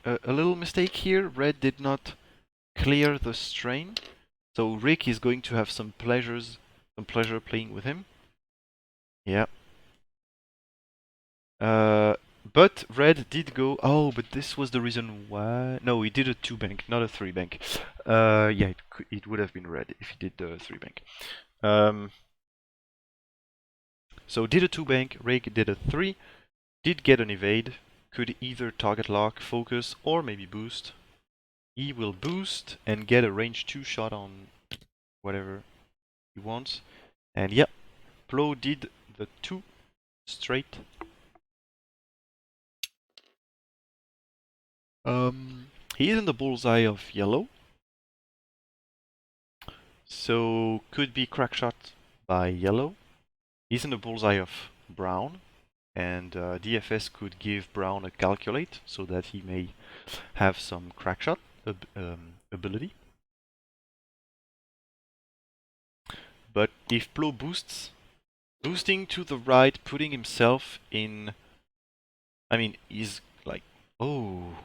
a little mistake here. Red did not clear the strain, so Rick is going to have some pleasure playing with him. Yeah. But Red did go. Oh, but this was the reason why. No, he did a 2 bank, not a 3 bank. Yeah, it would have been Red if he did the 3 bank. So did a 2 bank. Rick did a 3. Did get an evade. Could either target lock, focus, or maybe boost. He will boost and get a range 2 shot on whatever he wants. And yeah, Plo did the 2 straight. He is in the bullseye of yellow. So could be crack shot by yellow. He's in the bullseye of brown. And DFS could give brown a calculate so that he may have some crack shot ability. But if Plo boosts, boosting to the right, putting himself in... I mean, he's like... Oh...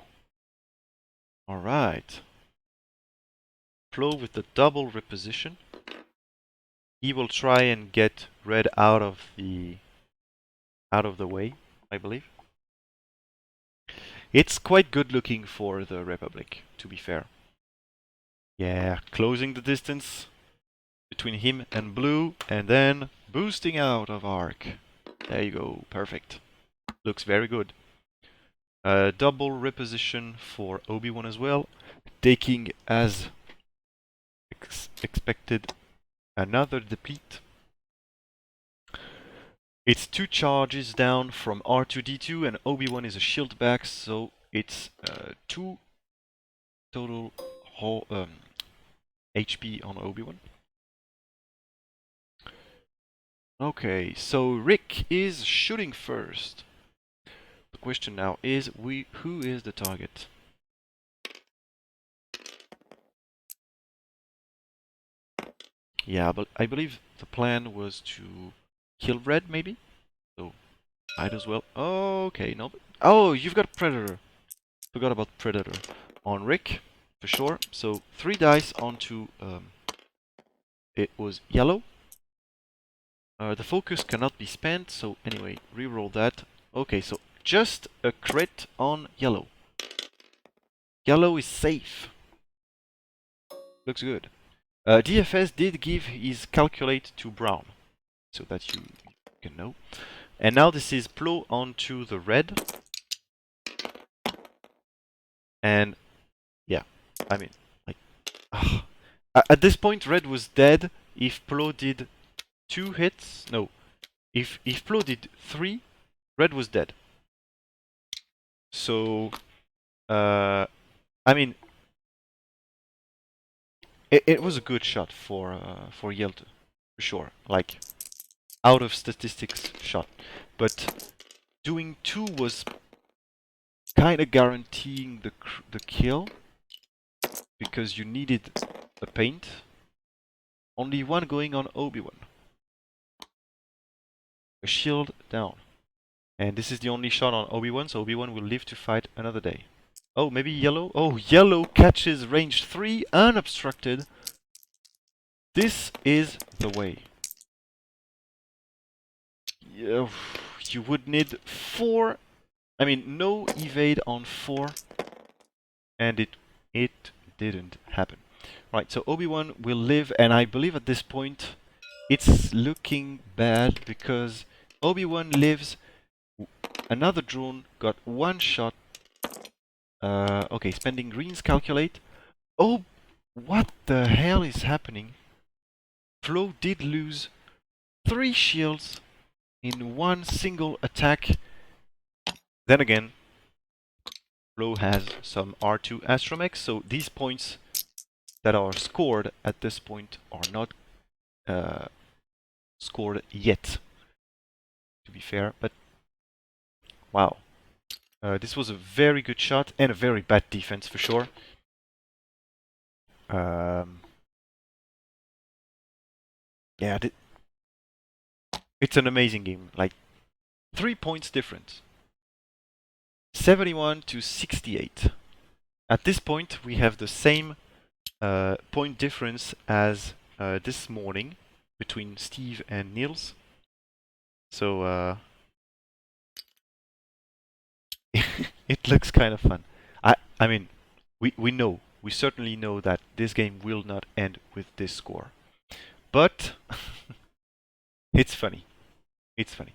Alright. Plo with the double reposition. He will try and get red out of the way, I believe. It's quite good looking for the Republic, to be fair. Yeah, closing the distance between him and blue, and then boosting out of arc. There you go, perfect. Looks very good. Double reposition for Obi-Wan as well, taking as expected another deplete. It's 2 charges down from R2-D2, and Obi-Wan is a shield back, so it's 2 total HP on Obi-Wan. Okay, so Rick is shooting first. The question now is, who is the target? Yeah, but I believe the plan was to kill Red, maybe? So, might as well. Okay, no. Oh, you've got Predator. Forgot about Predator. On Rick, for sure. So, 3 dice onto... it was yellow. The focus cannot be spent, so anyway, reroll that. Okay, so just a crit on yellow. Yellow is safe. Looks good. DFS did give his calculate to brown, so that you can know. And now this is plow onto the red. And yeah, I mean, like, at this point, red was dead. If plow did 2 hits, no, if plow did 3, red was dead. So, I mean, it was a good shot for Jelte, for sure. Like, out of statistics shot. But doing 2 was kind of guaranteeing the kill, because you needed a paint. Only 1 going on Obi-Wan. A shield down. And this is the only shot on Obi-Wan, so Obi-Wan will live to fight another day. Oh, maybe yellow? Oh, yellow catches range 3 unobstructed. This is the way. You would need 4. I mean, no evade on 4. And it didn't happen. Right, so Obi-Wan will live, and I believe at this point it's looking bad because Obi-Wan lives. Another drone got 1 shot. Okay, spending greens calculate. Oh, what the hell is happening? Flo did lose 3 shields in 1 single attack. Then again, Flo has some R2 astromechs, so these points that are scored at this point are not scored yet, to be fair, but wow. This was a very good shot and a very bad defense for sure. Yeah, it's an amazing game. Like 3 points difference, 71 to 68. At this point, we have the same point difference as this morning between Steve and Niels. So it looks kind of fun. I mean, we certainly know that this game will not end with this score, but it's funny. It's funny.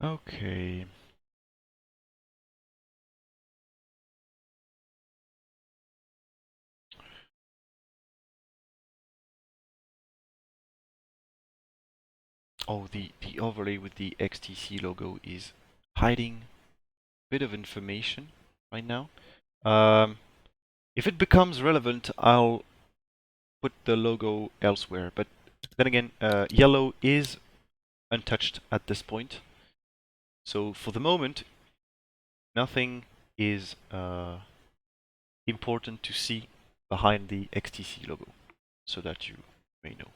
Okay. Oh, the overlay with the XTC logo is hiding a bit of information right now. If it becomes relevant, I'll put the logo elsewhere. But then again, yellow is untouched at this point. So for the moment, nothing is important to see behind the XTC logo, so that you may know.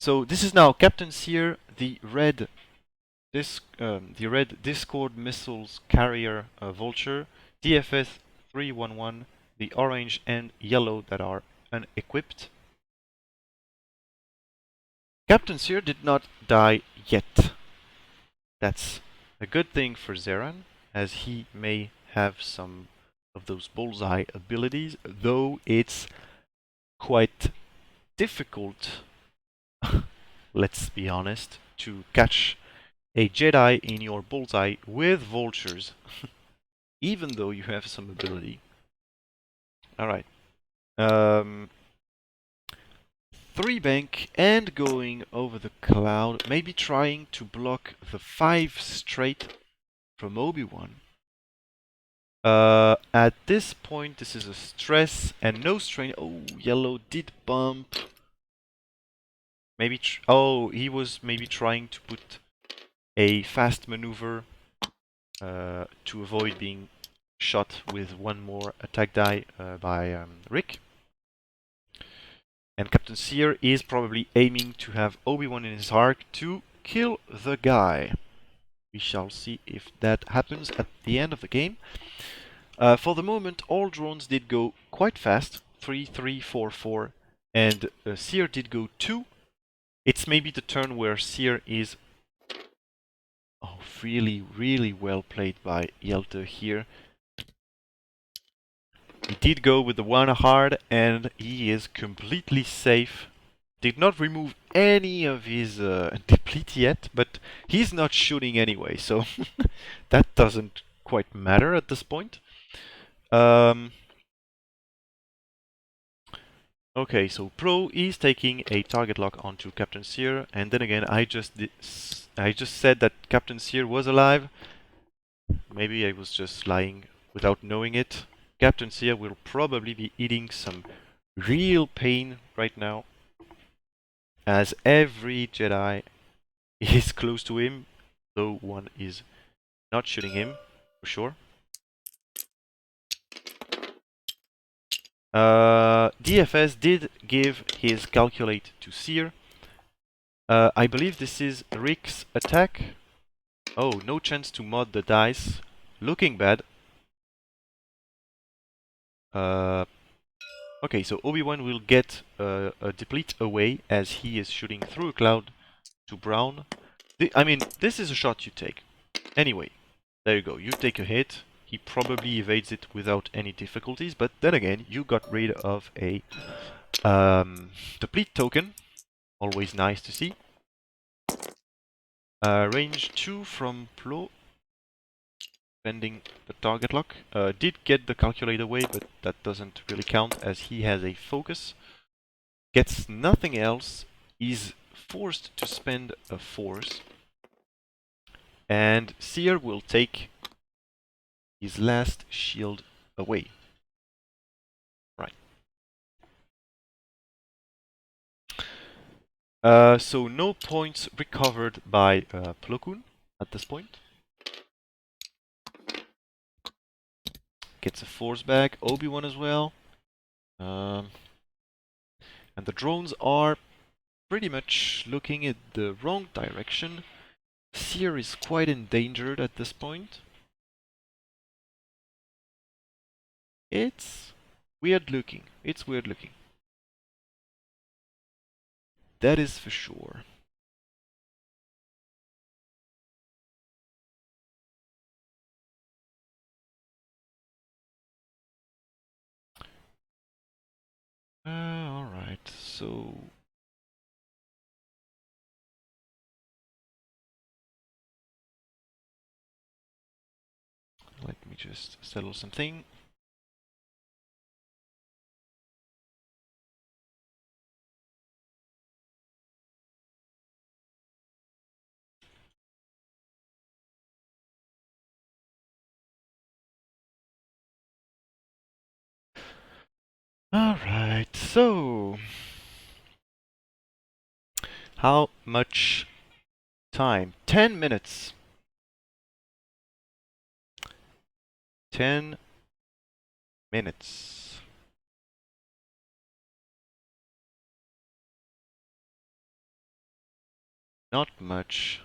So this is now Captain Seer, the red Discord missiles carrier Vulture, DFS 311, the orange and yellow that are unequipped. Captain Seer did not die yet. That's a good thing for ZeRan, as he may have some of those bullseye abilities, though it's quite difficult, let's be honest, to catch a Jedi in your bullseye with vultures, even though you have some ability. Alright. 3 bank and going over the cloud, maybe trying to block the 5 straight from Obi-Wan. At this point, this is a stress and no strain. Oh, yellow did bump. Maybe he was maybe trying to put a fast maneuver to avoid being shot with one more attack die by Rick. And Captain Sear is probably aiming to have Obi-Wan in his arc to kill the guy. We shall see if that happens at the end of the game. For the moment, all drones did go quite fast. 3, 3, 4, 4. And Sear did go 2. It's maybe the turn where Sear is... Oh, really, really well played by Jelte here. He did go with the 1 hard and he is completely safe. Did not remove any of his deplete yet, but he's not shooting anyway, so that doesn't quite matter at this point. Okay, so Pro is taking a target lock onto Captain Sear, and then again I just said that Captain Sear was alive. Maybe I was just lying without knowing it. Captain Sear will probably be eating some real pain right now, as every Jedi is close to him, though one is not shooting him, for sure. DFS did give his calculate to Sear. I believe this is Rick's attack. Oh, no chance to mod the dice. Looking bad. Okay, so Obi-Wan will get a deplete away as he is shooting through a cloud to Brown. I mean, this is a shot you take. Anyway, there you go. You take a hit. He probably evades it without any difficulties, but then again, you got rid of a deplete token. Always nice to see. Range 2 from Plo. Pending the target lock. Did get the calculate away, but that doesn't really count as he has a focus. Gets nothing else. Is forced to spend a force. And Sear will take his last shield away. Right. So no points recovered by Plo Koon at this point. Gets a force back, Obi-Wan as well. And the drones are pretty much looking at the wrong direction. Sear is quite endangered at this point. It's weird looking. It's weird looking. That is for sure. Alright, so... Let me just settle something. Alright, so... How much time? 10 minutes. 10 minutes. Not much.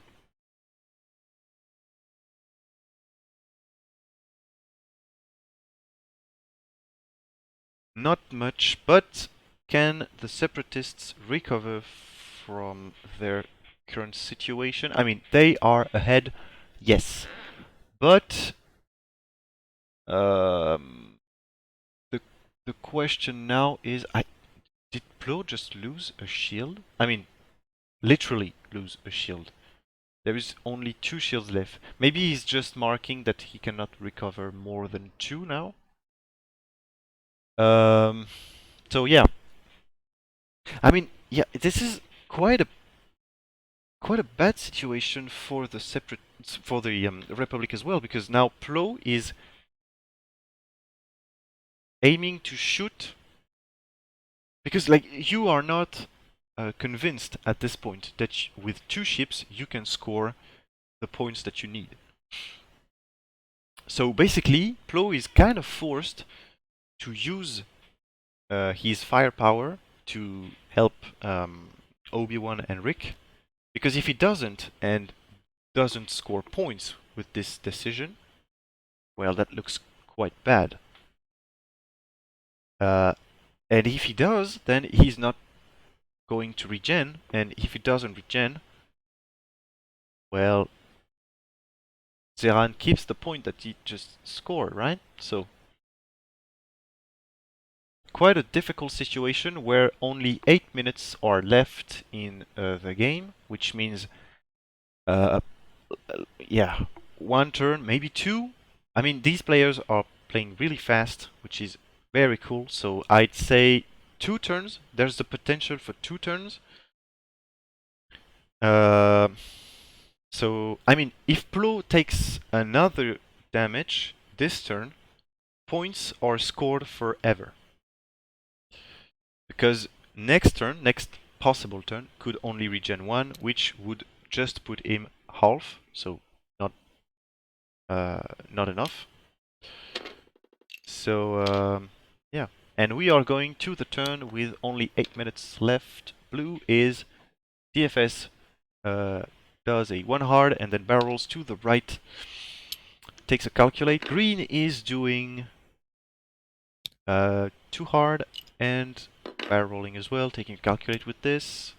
Not much, but can the separatists recover from their current situation? I mean, they are ahead, yes. But the question now is, did Plo just lose a shield? I mean, literally lose a shield. There is only 2 shields left. Maybe he's just marking that he cannot recover more than 2 now. So yeah. I mean, yeah, this is quite a bad situation for the Republic as well, because now Plo is aiming to shoot, because like you are not convinced at this point that with 2 ships you can score the points that you need. So basically, Plo is kind of forced to use his firepower to help Obi-Wan and Rick, because if he doesn't and doesn't score points with this decision, well, that looks quite bad. And if he does, then he's not going to regen, and if he doesn't regen, well, ZeRan keeps the point that he just scored, right? So, quite a difficult situation where only 8 minutes are left in the game, which means, yeah, 1 turn, maybe 2. I mean, these players are playing really fast, which is very cool. So I'd say 2 turns. There's the potential for 2 turns. So, I mean, if Plo takes another damage this turn, points are scored forever. Because next possible turn, could only regen 1, which would just put him half, so not enough. So, yeah. And we are going to the turn with only 8 minutes left. Blue is DFS, does a 1 hard and then barrels to the right. Takes a calculate. Green is doing 2 hard and barreling as well, taking a calculate with this.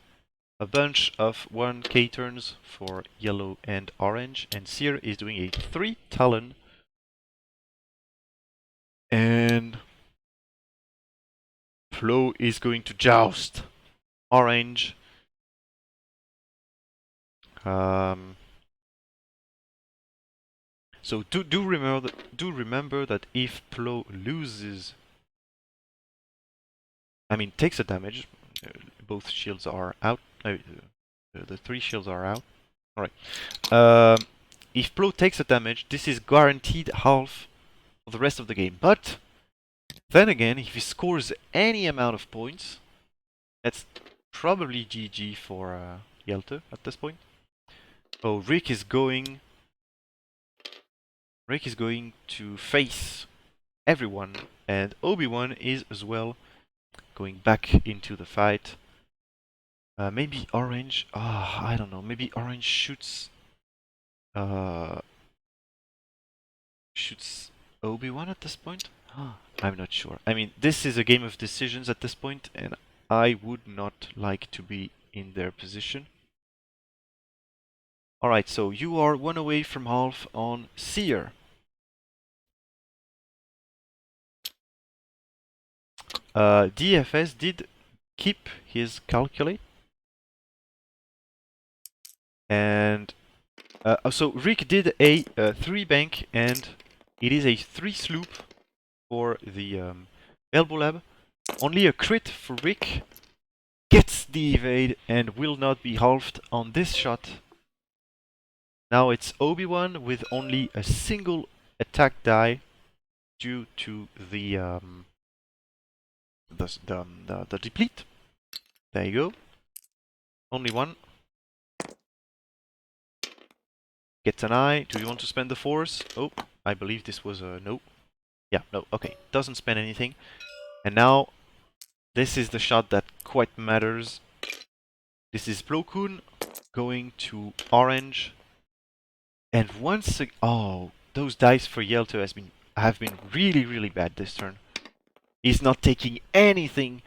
A bunch of 1k turns for yellow and orange. And Seer is doing a 3 Talon. And Plo is going to joust orange. So do remember that if Plo loses, I mean takes a damage, both shields are out. The 3 shields are out. All right. If Plo takes a damage, this is guaranteed half of the rest of the game. But then again, if he scores any amount of points, that's probably GG for Jelte at this point. Oh, Rick is going to face everyone, and Obi-Wan is as well going back into the fight. Maybe orange. I don't know. Maybe orange shoots Obi-Wan at this point. I'm not sure. I mean, this is a game of decisions at this point, and I would not like to be in their position. Alright, so you are 1 away from half on Seer. DFS did keep his calculate. And so Rick did a 3 bank, and it is a 3 sloop for the Elbow Lab. Only a crit for Rick. Gets the evade and will not be halved on this shot. Now it's Obi-Wan with only a single attack die due to the deplete. There you go. Only 1. Gets an eye. Do you want to spend the force? Oh, I believe this was a no. Yeah, no, okay. Doesn't spend anything. And now, this is the shot that quite matters. This is Plo Koon going to orange. And once again, oh, those dice for Jelte have been really, really bad this turn. He's not taking anything.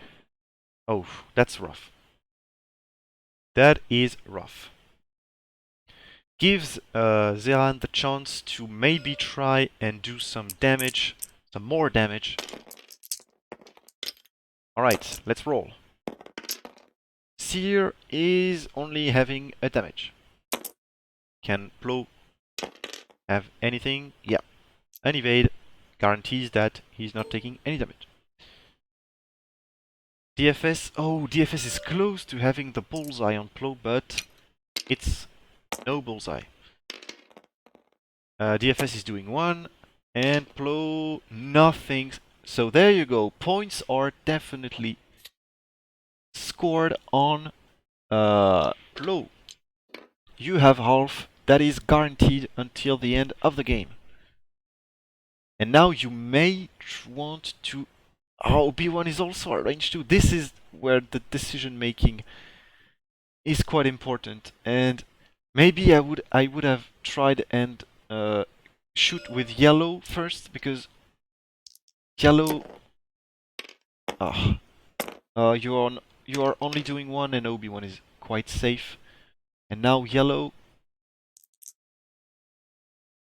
Oh, that's rough. That is rough. Gives ZeRan the chance to maybe try and do some damage, some more damage. Alright, let's roll. Seer is only having a damage. Can Plo have anything? Yeah. An evade guarantees that he's not taking any damage. DFS, oh, DFS is close to having the bullseye on Plo, but it's no bullseye. DFS is doing 1, and Plo nothing. So there you go. Points are definitely scored on Plo. You have half. That is guaranteed until the end of the game. And now you may want to... Oh, B1 is also arranged too. This is where the decision making is quite important. And maybe I would have tried and shoot with yellow first, because yellow... you are only doing 1 and OB1 is quite safe. And now yellow...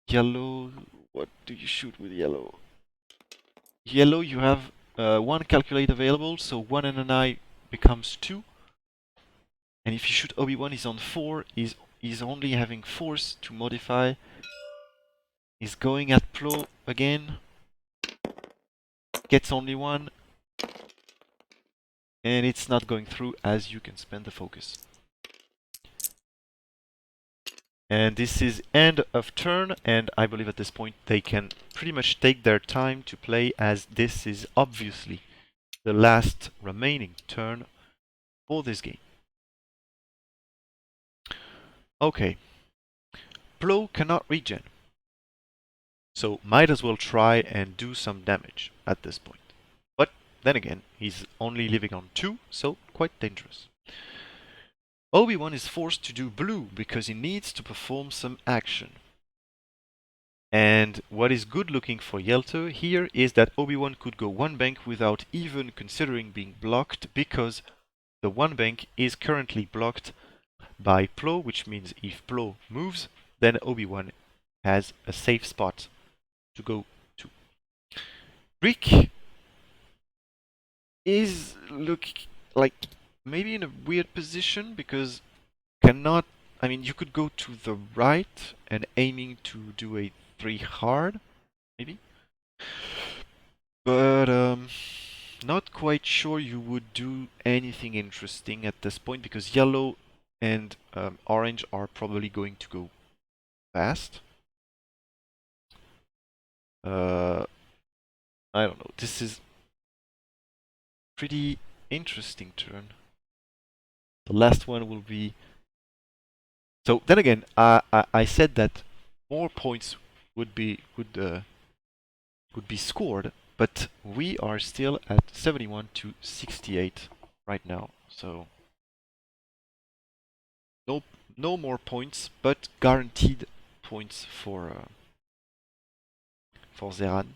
Yellow... What do you shoot with yellow? Yellow, you have 1 calculate available, so 1 and an eye becomes 2. And if you shoot OB1, he's on 4, he's only having force to modify. He's going at Plo again. Gets only 1. And it's not going through, as you can spend the focus. And this is end of turn, and I believe at this point they can pretty much take their time to play, as this is obviously the last remaining turn for this game. Okay. Plo cannot regen, so might as well try and do some damage at this point. But then again, he's only living on 2, so quite dangerous. OB1 is forced to do blue because he needs to perform some action. And what is good looking for Jelte here is that OB1 could go 1 bank without even considering being blocked, because the 1 bank is currently blocked by Plo, which means if Plo moves, then OB1 has a safe spot to go to. Brick is like maybe in a weird position, because cannot... I mean, you could go to the right and aiming to do a 3 hard, maybe. But not quite sure you would do anything interesting at this point, because yellow and orange are probably going to go fast. I don't know. This is pretty interesting turn. The last one will be... So then again, I said that more points would be scored, but we are still at 71 to 68 right now. So no more points, but guaranteed points for ZeRan.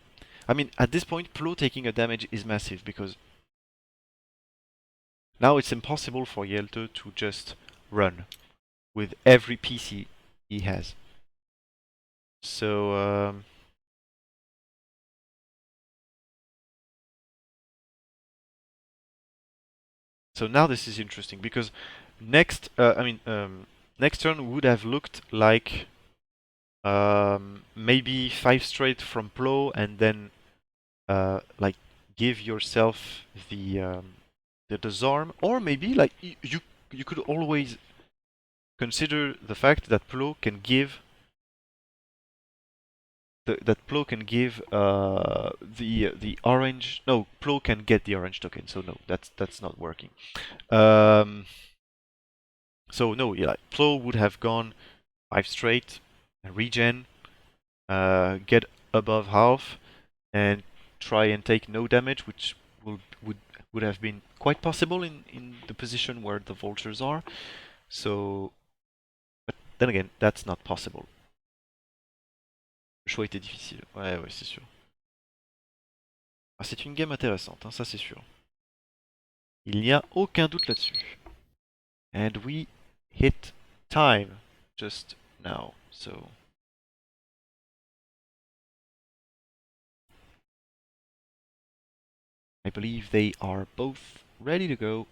I mean, at this point, Plo taking a damage is massive, because now it's impossible for Jelte to just run with every piece he has. So so now this is interesting, because next next turn would have looked like maybe 5 straight from Plo, and then like give yourself the disarm, or maybe like you could always consider the fact that Plo can give the orange. No, Plo can get the orange token, so no, that's not working. So no, yeah, Plo would have gone 5 straight, regen, get above half, and try and take no damage, which would have been quite possible in the position where the vultures are. So, but then again, that's not possible. Le choix était difficile. Ouais, c'est sûr. Ah, c'est une game intéressante, hein, ça c'est sûr. Il n'y a aucun doute là-dessus. And we hit time just now, so... I believe they are both ready to go.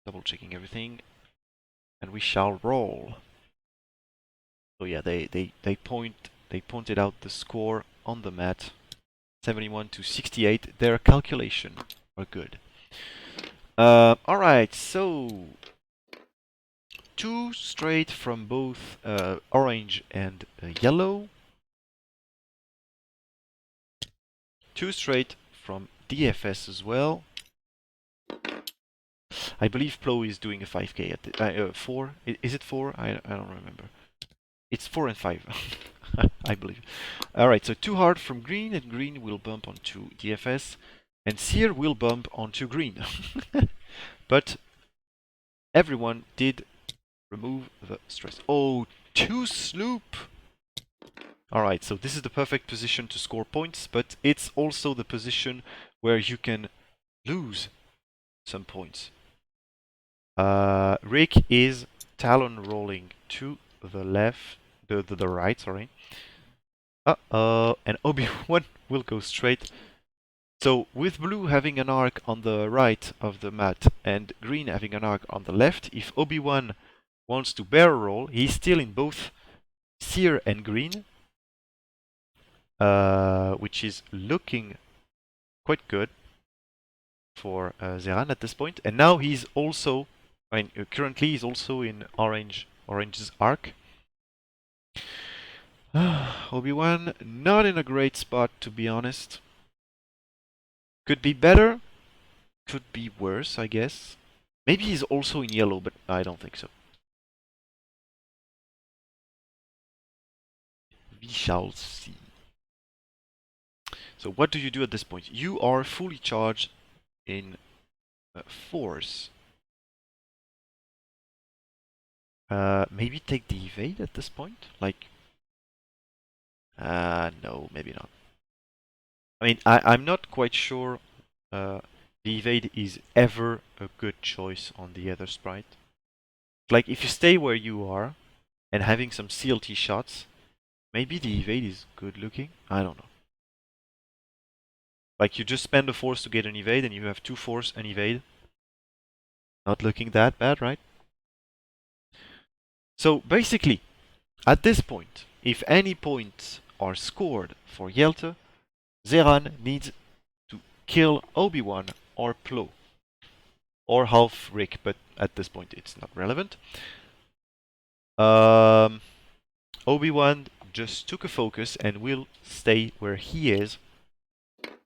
Double checking everything. And we shall roll. So yeah, they pointed out the score on the mat. 71 to 68. Their calculation are good. Alright, so 2 straight from both orange and yellow. 2 straight from DFS as well. I believe Plo is doing a 5k at the, 4. Is it 4? I don't remember. It's 4 and 5, I believe. Alright, so 2 hard from green, and green will bump onto DFS, and Seer will bump onto green. But everyone did remove the stress. Oh, 2 sloop! Alright, so this is the perfect position to score points, but it's also the position where you can lose some points. Rick is talon rolling to the left, the right, sorry. Uh-oh, and Obi-Wan will go straight. So with blue having an arc on the right of the mat and green having an arc on the left, if Obi-Wan wants to barrel roll, he's still in both Seer and green, which is looking quite good for ZeRan at this point. And now he's also, currently he's also in orange's arc. Obi-Wan not in a great spot, to be honest. Could be better, could be worse, I guess. Maybe he's also in yellow, but I don't think so. We shall see. So what do you do at this point? You are fully charged in force. Maybe take the evade at this point? Like, no, maybe not. I mean, I'm not quite sure the evade is ever a good choice on the other sprite. Like, if you stay where you are and having some CLT shots, maybe the evade is good looking? I don't know. Like, you just spend a force to get an evade and you have 2 force and evade. Not looking that bad, right? So, basically, at this point, if any points are scored for Jelte, ZeRan needs to kill Obi-Wan or Plo. Or half Rick, but at this point it's not relevant. Obi-Wan just took a focus and will stay where he is.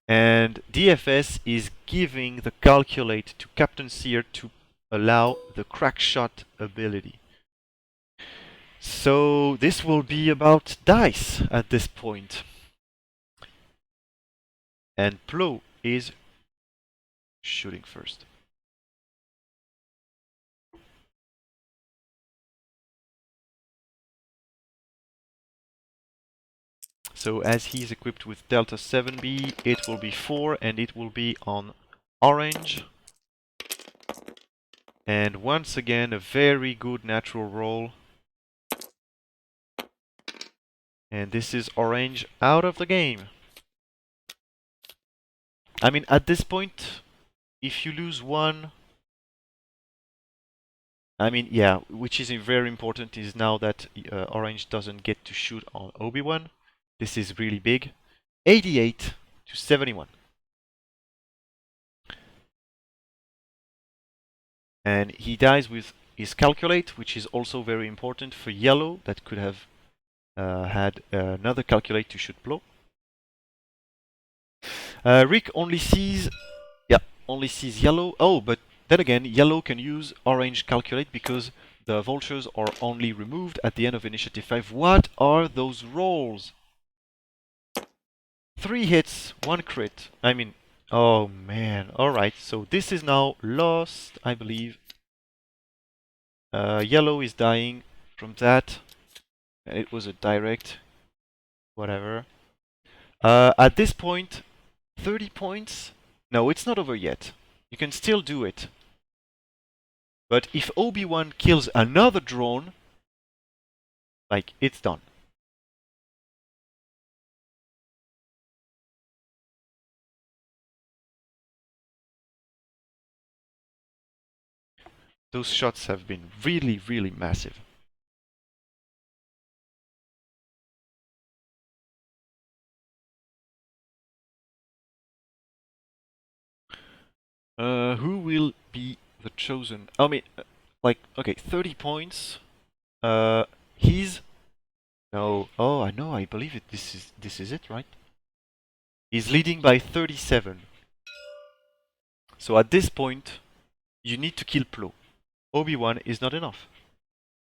And DFS is giving the calculate to Captain Seer to allow the crack shot ability. So this will be about dice at this point. And Plo is shooting first. So as he's equipped with Delta 7B, it will be 4 and it will be on orange. And once again, a very good natural roll. And this is orange out of the game. I mean, at this point, if you lose one, I mean, yeah, which is very important is now that orange doesn't get to shoot on Obi-Wan. This is really big. 88 to 71. And he dies with his calculate, which is also very important for yellow, that could have had another calculate to shoot Plo. Rick only sees, only sees yellow. Oh, but then again, yellow can use orange calculate because the vultures are only removed at the end of initiative 5. What are those rolls? 3 hits, 1 crit. I mean, oh man. Alright, so this is now lost, I believe. Yellow is dying from that. It was a direct, whatever. At this point, 30 points. No, it's not over yet. You can still do it. But if Obi-Wan kills another drone, like, it's done. Those shots have been really, really massive. Who will be the chosen? I mean, like, okay, 30 points. He's no. Oh, I know. I believe it. This is it, right? He's leading by 37. So at this point, you need to kill Plo. Obi-Wan is not enough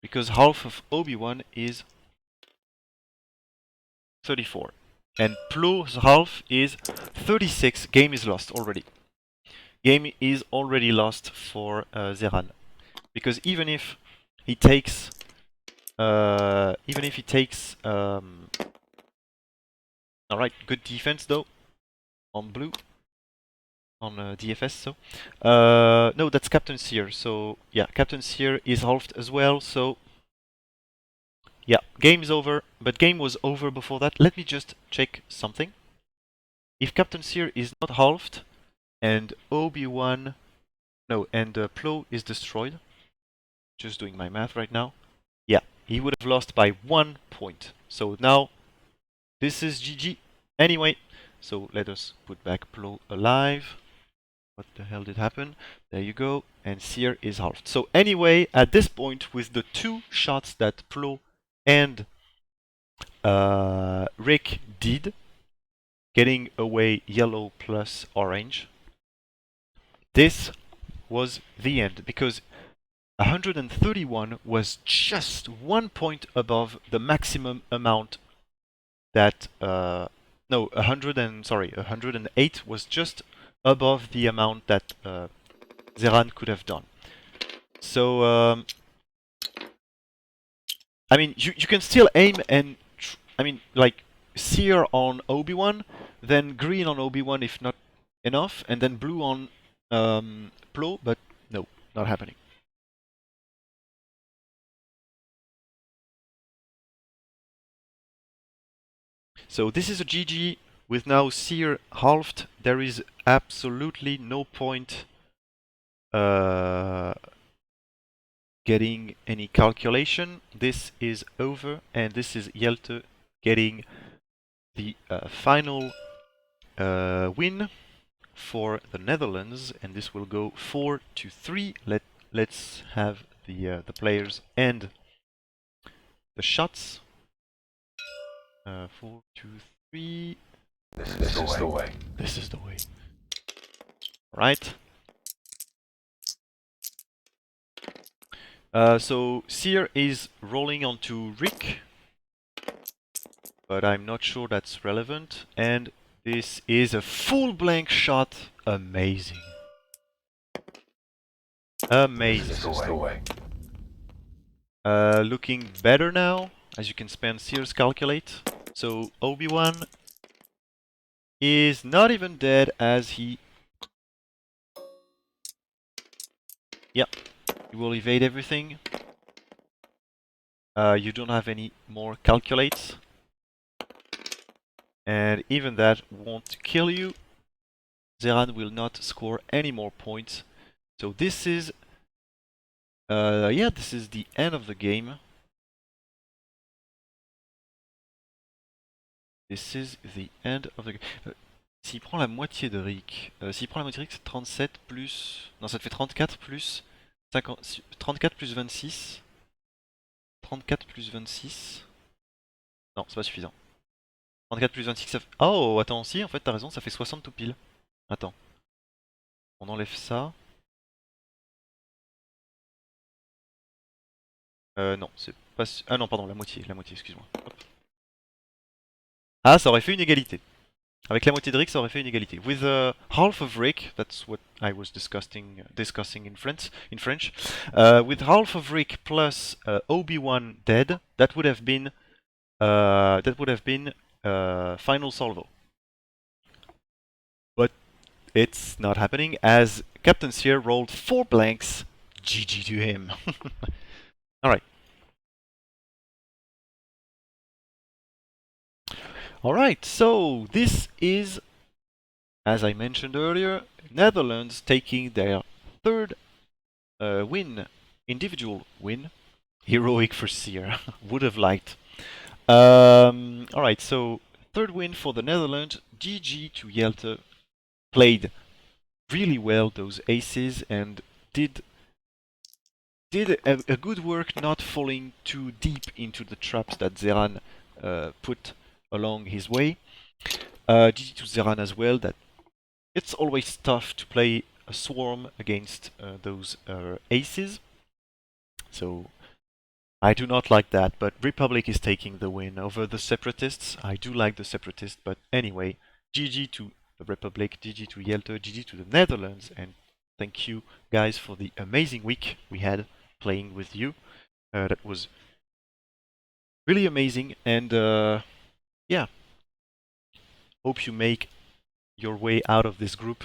because half of Obi-Wan is 34, and Plo's half is 36. Game is lost already. Game is already lost for ZeRan because even if he takes all right, good defense though on blue, on DFS. So no, that's Captain Seer. So yeah, Captain Seer is halved as well. So yeah, game is over. But game was over before that. Let me just check something. If Captain Seer is not halved and Obi-Wan, no, and Plo is destroyed. Just doing my math right now. Yeah, he would have lost by 1 point. So now this is GG. Anyway, so let us put back Plo alive. What the hell did happen? There you go. And Seer is halved. So anyway, at this point, with the 2 shots that Plo and Rick did, getting away yellow plus orange, this was the end. Because 131 was just 1 point above the maximum amount that no, 108 was just above the amount that ZeRan could have done. So I mean, you can still aim and I mean, like Seer on Obi-Wan, then green on Obi-Wan if not enough, and then blue on Plo, but no, not happening. So this is a GG with now Seer halved. There is absolutely no point getting any calculation. This is over, and this is Jelte getting the final win for the Netherlands, and this will go 4-3. Let's have the players and the shots. 4-3. This is the way. This is the way. Right. So Seer is rolling onto Rick, but I'm not sure that's relevant. And this is a full blank shot. Amazing. Amazing. This is the way. Looking better now, as you can spend Seer's calculate. So Obi-Wan is not even dead as he... Yeah, you will evade everything. You don't have any more calculates. And even that won't kill you. ZeRan will not score any more points. So this is... yeah, this is the end of the game. This is the end of the game. S'il prend la moitié de Rick, s'il prend la moitié de Rick, c'est 37 plus... Non, ça te fait 34 plus... 50... 34 plus 26. 34 plus 26... Non, c'est pas suffisant. 34 plus 26, ça fait... Oh, attends, si, en fait, t'as raison, ça fait 60 tout pile. Attends. On enlève ça. Non, c'est pas... Ah non, pardon, la moitié, excuse-moi. Ah, ça aurait fait une égalité. Avec la moitié de Rick, ça aurait fait une égalité. With half of Rick, that's what I was discussing in French. With half of Rick plus Obi-Wan dead, that would have been final salvo. But it's not happening as Captain Seer rolled 4 blanks. GG to him. All right. Alright, so this is, as I mentioned earlier, Netherlands taking their 3rd win, individual win. Heroic for Seer, would have liked. Alright, so 3rd win for the Netherlands. GG to Jelte. Played really well those aces and did a good work not falling too deep into the traps that ZeRan put along his way. GG to ZeRan as well, that it's always tough to play a swarm against those aces. So I do not like that, but Republic is taking the win over the Separatists. I do like the Separatists, but anyway, GG to the Republic, GG to Jelte, GG to the Netherlands, and thank you guys for the amazing week we had playing with you. That was really amazing, and yeah, hope you make your way out of this group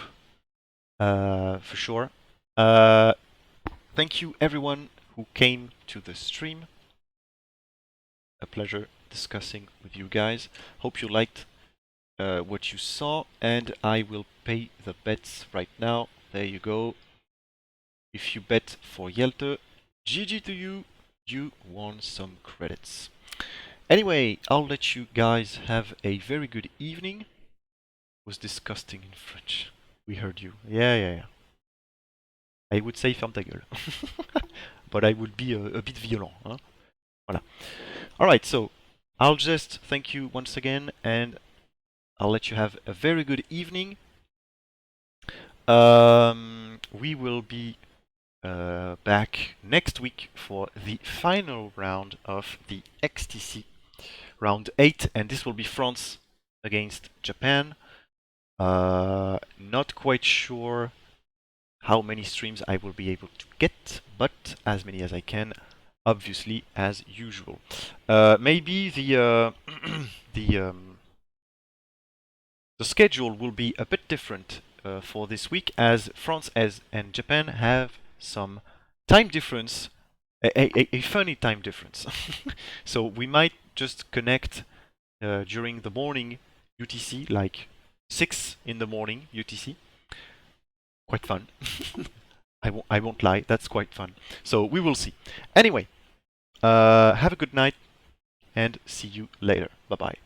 for sure. Thank you everyone who came to the stream. A pleasure discussing with you guys. Hope you liked what you saw, and I will pay the bets right now. There you go. If you bet for Jelte, GG to you, you won some credits. Anyway, I'll let you guys have a very good evening. It was disgusting in French. We heard you. Yeah. I would say ferme ta gueule. But I would be a bit violent. Hein? Voilà. Alright, so I'll just thank you once again, and I'll let you have a very good evening. We will be back next week for the final round of the XTC, round 8, and this will be France against Japan. Not quite sure how many streams I will be able to get, but as many as I can, obviously, as usual. Maybe the the schedule will be a bit different for this week, as France and Japan have some time difference, a funny time difference. So we might just connect during the morning UTC, like 6 in the morning UTC. Quite fun. I won't lie, that's quite fun. So we will see. Anyway, have a good night and see you later. Bye bye.